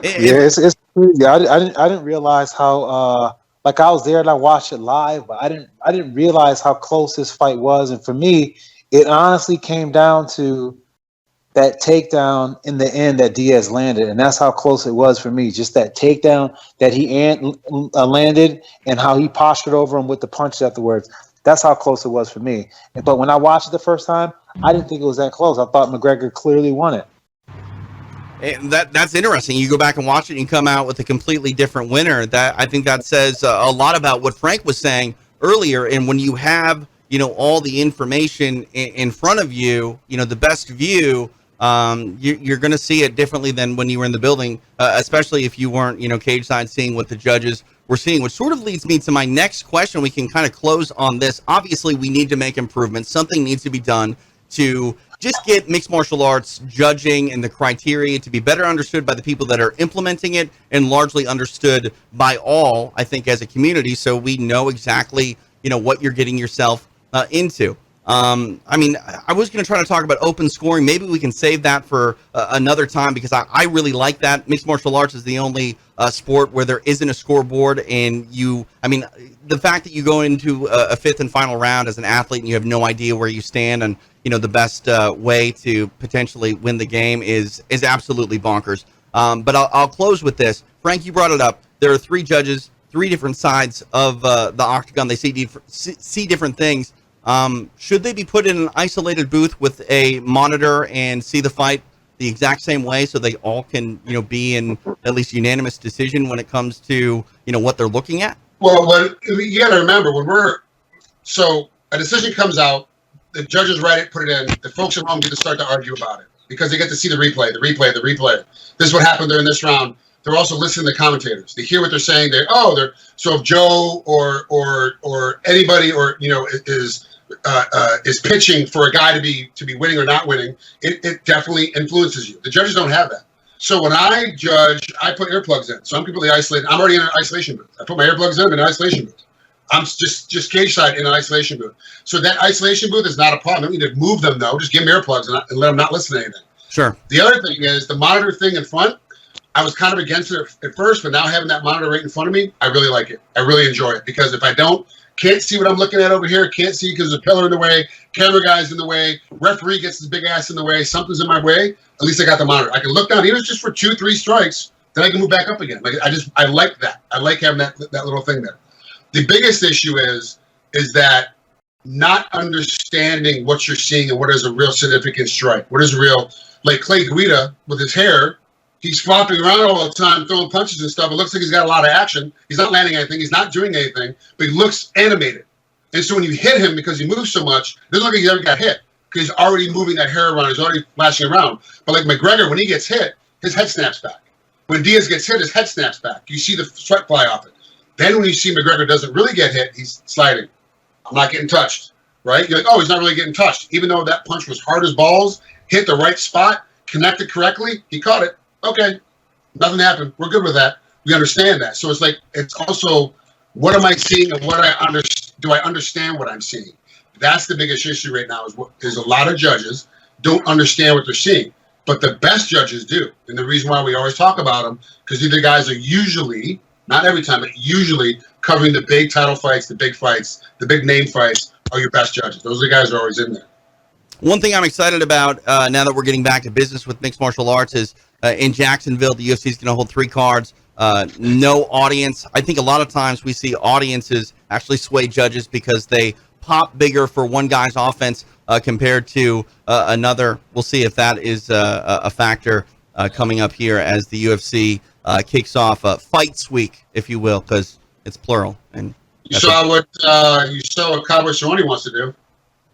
It's crazy. I didn't realize how, I was there and I watched it live, but I didn't realize how close this fight was. And for me, it honestly came down to that takedown in the end that Diaz landed, and that's how close it was for me. Just that takedown that he landed and how he postured over him with the punch afterwards. That's how close it was for me. But when I watched it the first time, I didn't think it was that close. I thought McGregor clearly won it. And that's interesting. You go back and watch it and you come out with a completely different winner. I think that says a lot about what Frank was saying earlier. And when you have, all the information in front of you, the best view, you're going to see it differently than when you were in the building, especially if you weren't, cage side seeing what the judges were seeing, which sort of leads me to my next question. We can kind of close on this. Obviously, we need to make improvements. Something needs to be done to just get mixed martial arts judging and the criteria to be better understood by the people that are implementing it and largely understood by all, I think, as a community, so we know exactly, what you're getting yourself into. I was going to try to talk about open scoring. Maybe we can save that for another time, because I really like that. Mixed martial arts is the only sport where there isn't a scoreboard, and the fact that you go into a fifth and final round as an athlete and you have no idea where you stand and the best way to potentially win the game is absolutely bonkers. But I'll close with this. Frank, you brought it up. There are three judges, three different sides of the octagon. They see different things. Should they be put in an isolated booth with a monitor and see the fight the exact same way, so they all can, be in at least unanimous decision when it comes to, what they're looking at? Well, you got to remember, so a decision comes out, the judges write it, put it in, the folks at home get to start to argue about it because they get to see the replay. This is what happened during this round. They're also listening to the commentators. They hear what they're saying. So if Joe or anybody is pitching for a guy to be winning or not winning, it definitely influences you. The judges don't have that. So when I judge, I put earplugs in. So I'm completely isolated. I'm already in an isolation booth. I put my earplugs in, I'm in an isolation booth. I'm just cage side in an isolation booth. So that isolation booth is not a problem. I don't need to move them, though. Just give them earplugs and let them not listen to anything. Sure. The other thing is the monitor thing in front. I was kind of against it at first, but now having that monitor right in front of me, I really like it. I really enjoy it, because if I can't see what I'm looking at over here, can't see because there's a pillar in the way, camera guy's in the way, referee gets his big ass in the way, something's in my way, at least I got the monitor. I can look down, even if it's just for 2-3 strikes, then I can move back up again. I like that. I like having that little thing there. The biggest issue is that not understanding what you're seeing and what is a real significant strike. What is real, like Clay Guida with his hair, he's flopping around all the time, throwing punches and stuff. It looks like he's got a lot of action. He's not landing anything. He's not doing anything, but he looks animated. And so when you hit him because he moves so much, it doesn't look like he ever got hit, because he's already moving that hair around. He's already flashing around. But like McGregor, when he gets hit, his head snaps back. When Diaz gets hit, his head snaps back. You see the sweat fly off it. Then when you see McGregor doesn't really get hit, he's sliding. I'm not getting touched, right? You're like, oh, he's not really getting touched. Even though that punch was hard as balls, hit the right spot, connected correctly, he caught it. Okay, nothing happened. We're good with that. We understand that. So it's like, it's also, what am I seeing and do I understand what I'm seeing? That's the biggest issue right now is a lot of judges don't understand what they're seeing. But the best judges do. And the reason why we always talk about them, because these guys are usually, not every time, but usually covering the big title fights, the big fights, the big name fights are your best judges. Those are the guys who are always in there. One thing I'm excited about now that we're getting back to business with mixed martial arts is in Jacksonville, the UFC is going to hold 3 cards. No audience. I think a lot of times we see audiences actually sway judges because they pop bigger for one guy's offense compared to another. We'll see if that is a factor coming up here as the UFC kicks off Fights Week, if you will, because it's plural. And you saw what Cowboy Cerrone wants to do.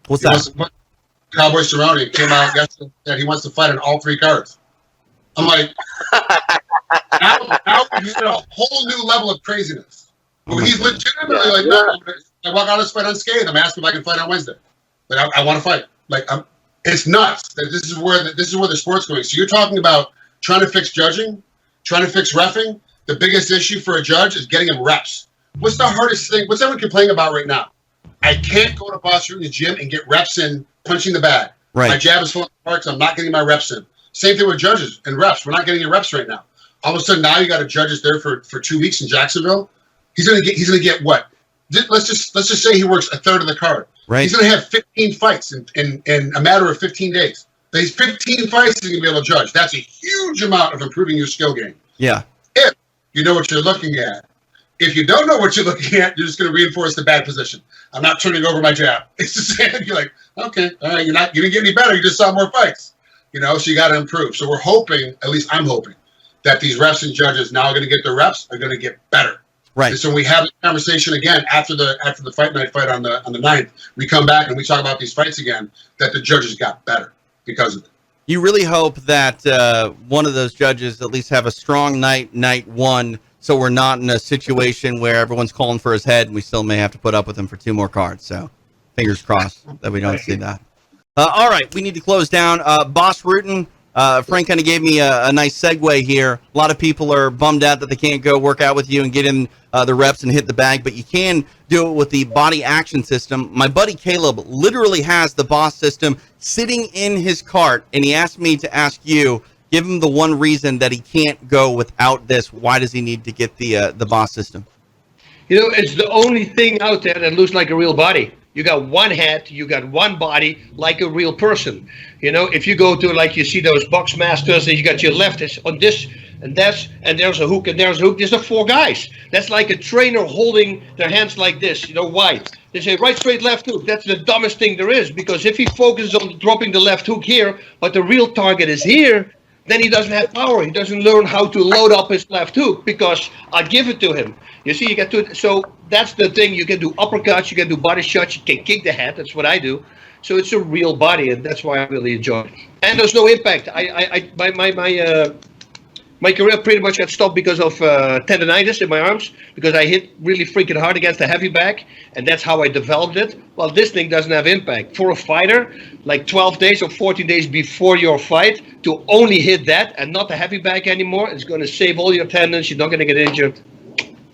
What's that? Cowboy Cerrone came out yesterday that he wants to fight on all 3 cards. I'm like, now he's at a whole new level of craziness. He's legitimately like, no, I walk out of this fight unscathed. I'm asking if I can fight on Wednesday. Like, I want to fight. Like, it's nuts. This is where the sport's going. So you're talking about trying to fix judging, trying to fix reffing. The biggest issue for a judge is getting him reps. What's the hardest thing? What's everyone complaining about right now? I can't go to Bas Rutten's gym and get reps in punching the bag. Right. My jab is full of parts. I'm not getting my reps in. Same thing with judges and reps. We're not getting your reps right now. All of a sudden now you got a judges there for 2 weeks in Jacksonville. He's gonna get what? Let's just say he works a third of the card. Right. He's gonna have 15 fights in a matter of 15 days. These 15 fights he's gonna be able to judge. That's a huge amount of improving your skill game. Yeah. If you know what you're looking at. If you don't know what you're looking at, you're just going to reinforce the bad position. I'm not turning over my jab. It's the same. You're like, okay, all right, you didn't get any better. You just saw more fights, so you got to improve. So we're hoping, at least I'm hoping, that these refs and judges now are going to get their reps, are going to get better. Right. And so we have a conversation again after the fight night fight on the 9th. We come back and we talk about these fights again, that the judges got better because of it. You really hope that one of those judges at least have a strong night 1, so we're not in a situation where everyone's calling for his head and we still may have to put up with him for 2 more cards. So fingers crossed that we don't see that. All right, we need to close down. Bas Rutten, Frank kind of gave me a nice segue here. A lot of people are bummed out that they can't go work out with you and get in the reps and hit the bag, but you can do it with the body action system. My buddy Caleb literally has the Bas system sitting in his cart, and he asked me to ask you, give him the one reason that he can't go without this. Why does he need to get the Bas system? It's the only thing out there that looks like a real body. You got one head, you got one body, like a real person. If you go to, like, you see those box masters, and you got your left is on this and that's, and there's a hook and there's a hook. There's the 4 guys. That's like a trainer holding their hands like this, wide. They say right, straight, left hook. That's the dumbest thing there is, because if he focuses on dropping the left hook here, but the real target is here, then he doesn't have power. He doesn't learn how to load up his left hook, because I give it to him. You see, you get to, so that's the thing. You can do uppercuts, you can do body shots, you can kick the head. That's what I do. So it's a real body, and that's why I really enjoy it. And there's no impact. My career pretty much got stopped because of tendonitis in my arms, because I hit really freaking hard against the heavy bag, and that's how I developed it. Well, this thing doesn't have impact. For a fighter, like 12 days or 14 days before your fight, to only hit that and not the heavy bag anymore, it's going to save all your tendons. You're not going to get injured.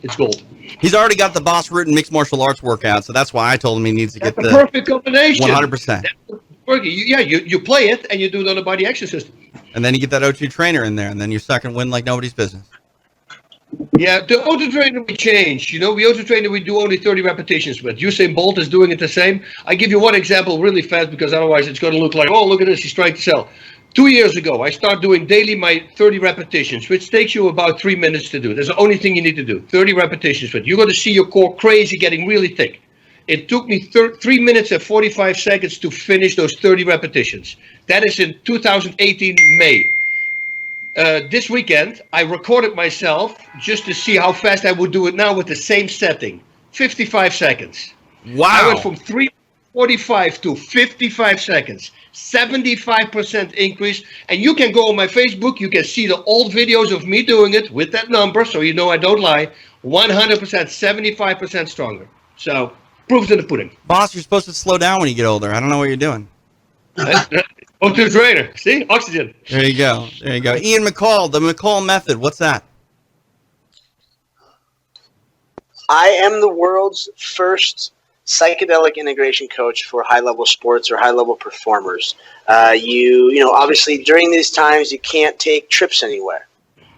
It's gold. He's already got the Bas Rutten mixed martial arts workout, so that's why I told him he needs to get the perfect combination. 100%. You play it and you do it on a body action system. And then you get that O2 trainer in there, and then you're stuck and win like nobody's business. Yeah, the auto trainer we changed. The auto trainer we do only 30 repetitions with. Usain Bolt is doing it the same. I give you one example really fast, because otherwise it's going to look like, oh, look at this, he's trying to sell. 2 years ago, I started doing daily my 30 repetitions, which takes you about 3 minutes to do. That's the only thing you need to do, 30 repetitions with. You're going to see your core crazy, getting really thick. It took me 3 minutes and 45 seconds to finish those 30 repetitions. That is in 2018 May. This weekend, I recorded myself just to see how fast I would do it now with the same setting. 55 seconds. Wow. I went from 3 45 to 55 seconds. 75% increase. And you can go on my Facebook. You can see the old videos of me doing it with that number. So you know I don't lie. 100%, 75% stronger. So proof's in the pudding. Boss, you're supposed to slow down when you get older. I don't know what you're doing. Go to the trainer. See? Oxygen. There you go. There you go. Ian McCall, the McCall method. What's that? I am the world's first psychedelic integration coach for high-level sports or high-level performers. You know, obviously during these times you can't take trips anywhere,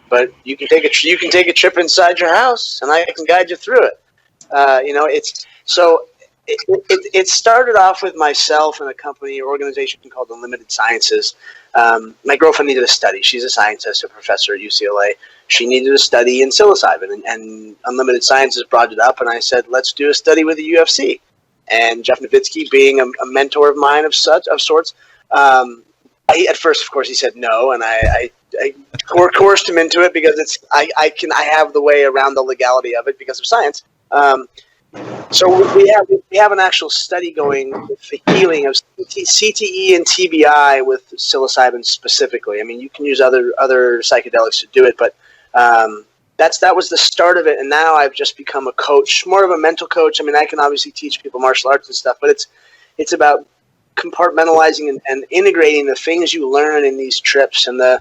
but you can take a trip inside your house, and I can guide you through it. You know, it started off with myself and a company or organization called Unlimited Sciences. My girlfriend needed a study. She's a scientist, a professor at UCLA. She needed a study in psilocybin, and Unlimited Sciences brought it up, and I said, let's do a study with the UFC. And Jeff Nowitzki, being a mentor of mine of sorts, at first, of course, he said no, and I coerced him into it because I have the way around the legality of it because of science. So we have an actual study going with the healing of CTE and TBI with psilocybin specifically. I mean, you can use other psychedelics to do it, but that was the start of it. And now I've just become a coach, more of a mental coach. I mean, I can obviously teach people martial arts and stuff, but it's about compartmentalizing and integrating the things you learn in these trips and the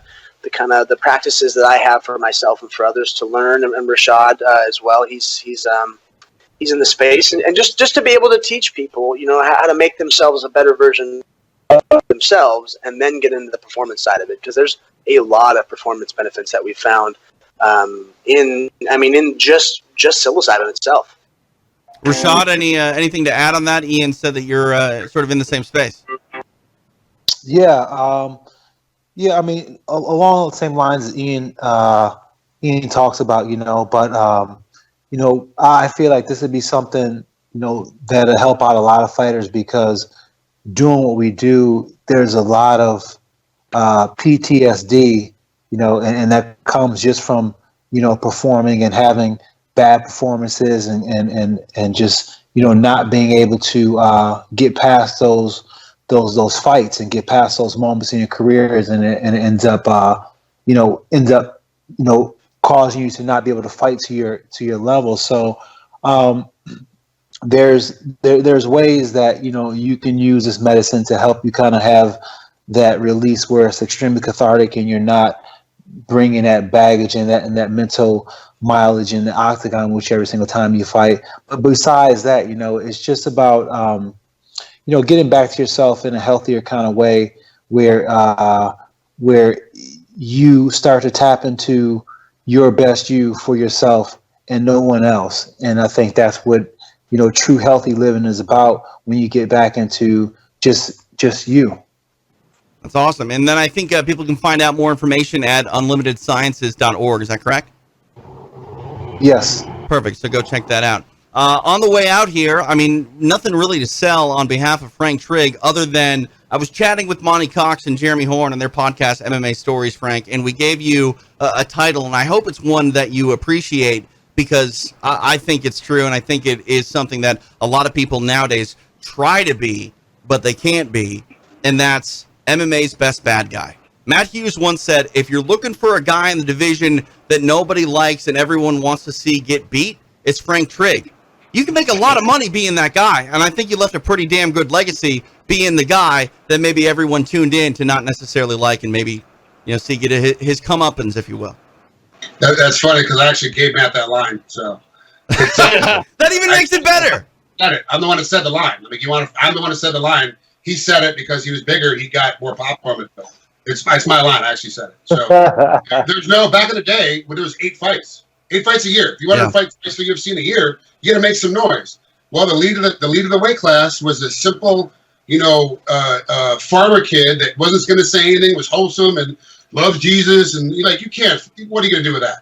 kind of the practices that I have for myself and for others to learn. And Rashad as well. He's in the space, and just to be able to teach people, you know, how to make themselves a better version of themselves, and then get into the performance side of it, because there's a lot of performance benefits that we found in just psilocybin itself. Rashad, anything to add on that? Ian said that you're sort of in the same space. Yeah, I mean, along the same lines as Ian talks about, you know, but you know, I feel like this would be something, you know, that'll help out a lot of fighters, because doing what we do, there's a lot of PTSD, you know, and that comes just from, you know, performing and having bad performances and just, you know, not being able to get past those fights and get past those moments in your careers, and it ends up causing you to not be able to fight to your level. So there's ways that, you know, you can use this medicine to help you kind of have that release where it's extremely cathartic and you're not bringing that baggage and that mental mileage in the octagon with you every single time you fight. But besides that, you know, it's just about you know, getting back to yourself in a healthier kind of way where you start to tap into your best you for yourself and no one else. And I think that's what, you know, true healthy living is about, when you get back into just you. That's awesome. And then I think people can find out more information at unlimitedsciences.org. Is that correct? Yes. Perfect. So go check that out. On the way out here, I mean, nothing really to sell on behalf of Frank Trigg, other than I was chatting with Monty Cox and Jeremy Horn on their podcast, MMA Stories, Frank, and we gave you a title, and I hope it's one that you appreciate, because I think it's true, and I think it is something that a lot of people nowadays try to be, but they can't be, and that's MMA's best bad guy. Matt Hughes once said, if you're looking for a guy in the division that nobody likes and everyone wants to see get beat, it's Frank Trigg. You can make a lot of money being that guy, and I think you left a pretty damn good legacy being the guy that maybe everyone tuned in to not necessarily like, and maybe, you know, see get his comeuppance, if you will. That's funny, because I actually gave Matt that line. So that even makes it better. I'm the one that said the line. I mean, I'm the one that said the line. He said it because he was bigger. He got more popcorn. It's my line. I actually said it. So there's no, back in the day when there was 8 fights a year. If you wanted to fight twice for UFC in a year, you got to make some noise. Well, the lead of the weight class was a simple, you know, farmer kid that wasn't going to say anything, was wholesome and loved Jesus, and you're like, you can't. What are you going to do with that,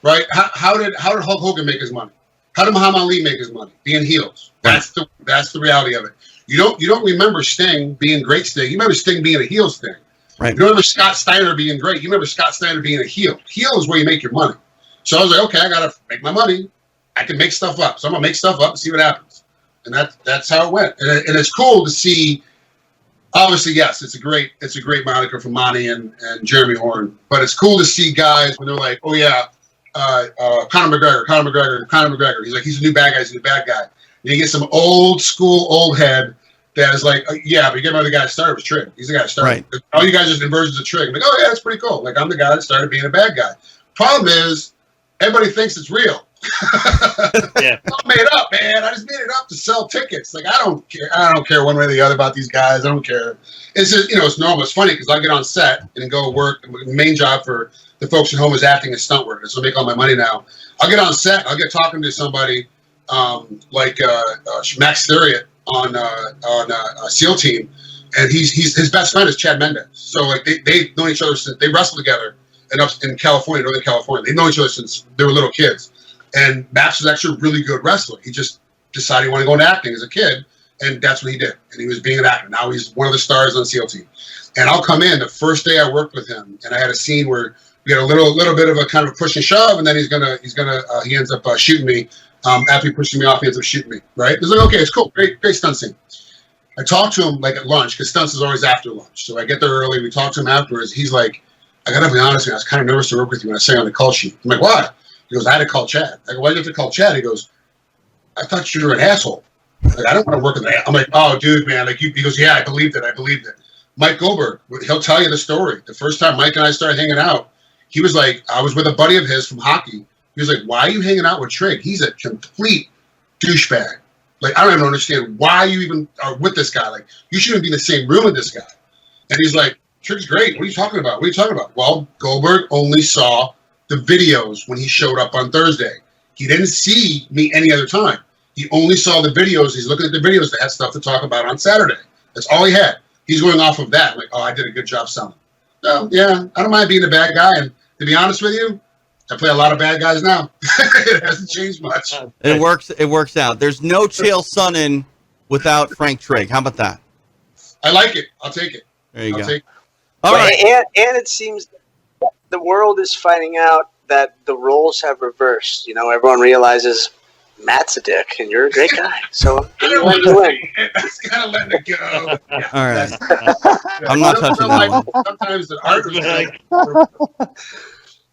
right? How did Hulk Hogan make his money? How did Muhammad Ali make his money? Being heels. That's the reality of it. You don't remember Sting being great Sting. You remember Sting being a heel Sting. Right. You don't remember Scott Steiner being great. You remember Scott Steiner being a heel. Heel is where you make your money. So I was like, okay, I got to make my money. I can make stuff up. So I'm going to make stuff up and see what happens. and that's how it went. And it's cool to see. Obviously, yes, it's a great moniker for Monty and Jeremy Horn. But it's cool to see guys when they're like, oh yeah, Conor McGregor. He's like, he's a new bad guy. He's a new bad guy. And you get some old school old head that is like, yeah, but you get another guy that started with Trigg. He's the guy that started. Right. All you guys are just inversions of Trigg. I'm like, oh yeah, that's pretty cool. Like, I'm the guy that started being a bad guy. Problem is, everybody thinks it's real. Yeah. It's all made up, man. I just made it up to sell tickets. Like, I don't care one way or the other about these guys. I don't care. It's just, it's normal. It's funny because I get on set and go work. The main job for the folks at home is acting and stunt work. So I make all my money now. I'll get on set. I'll get talking to somebody like Max Theriot on SEAL Team, and his best friend is Chad Mendez. So like they've known each other since they wrestled together in California, Northern California. They've known each other since they were little kids. And Max was actually a really good wrestler. He just decided he wanted to go into acting as a kid, and that's what he did. And he was being an actor. Now he's one of the stars on SEAL Team. And I'll come in the first day I worked with him, and I had a scene where we had a little bit of a kind of a push and shove, and then he ends up shooting me. After he pushes me off, he ends up shooting me. Right? It's like, okay, it's cool, great stunt scene. I talked to him like at lunch because stunts is always after lunch. So I get there early. We talk to him afterwards. He's like, I gotta be honest with you, I was kind of nervous to work with you when I say on the call sheet. I'm like, why? He goes, I had to call Chad. I go, why did you have to call Chad? He goes, I thought you were an asshole. Like, I don't want to work with that. I'm like, oh, dude, man. Like, he goes, yeah, I believed it. Mike Goldberg, he'll tell you the story. The first time Mike and I started hanging out, he was like, I was with a buddy of his from hockey. He was like, why are you hanging out with Trigg? He's a complete douchebag. Like, I don't even understand why you even are with this guy. Like, you shouldn't be in the same room with this guy. And he's like, Trigg's great. What are you talking about? Well, Goldberg only saw the videos when he showed up on Thursday. He didn't see me any other time. He only saw the videos. He's looking at the videos that had stuff to talk about on Saturday. That's all he had. He's going off of that. Like, oh, I did a good job selling. So, yeah, I don't mind being a bad guy. And to be honest with you, I play a lot of bad guys now. It hasn't changed much. It works out. There's no Chael Sonnen without Frank Trigg. How about that? I like it. I'll take it. There you go. Take it. All right. And it seems the world is finding out that the roles have reversed. Everyone realizes Matt's a dick and you're a great guy. So you win. It's kind of letting it go. Yeah. All right. I'm not touching that one. Sometimes the art was like.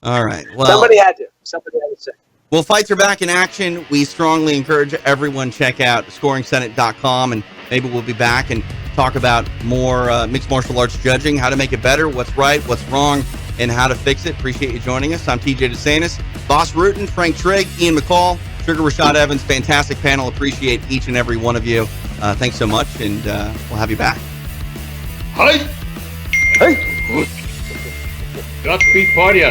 All right. Well, somebody had to say. Well, fights are back in action. We strongly encourage everyone check out scoringsenate.com, and maybe we'll be back and talk about more mixed martial arts judging, how to make it better, what's right, what's wrong, and how to fix it. Appreciate you joining us. I'm TJ De Santis, Bas Rutten, Frank Trigg, Ian McCall, Sugar Rashad Evans. Fantastic panel. Appreciate each and every one of you. Thanks so much, and we'll have you back. Hi. Godspeed, party.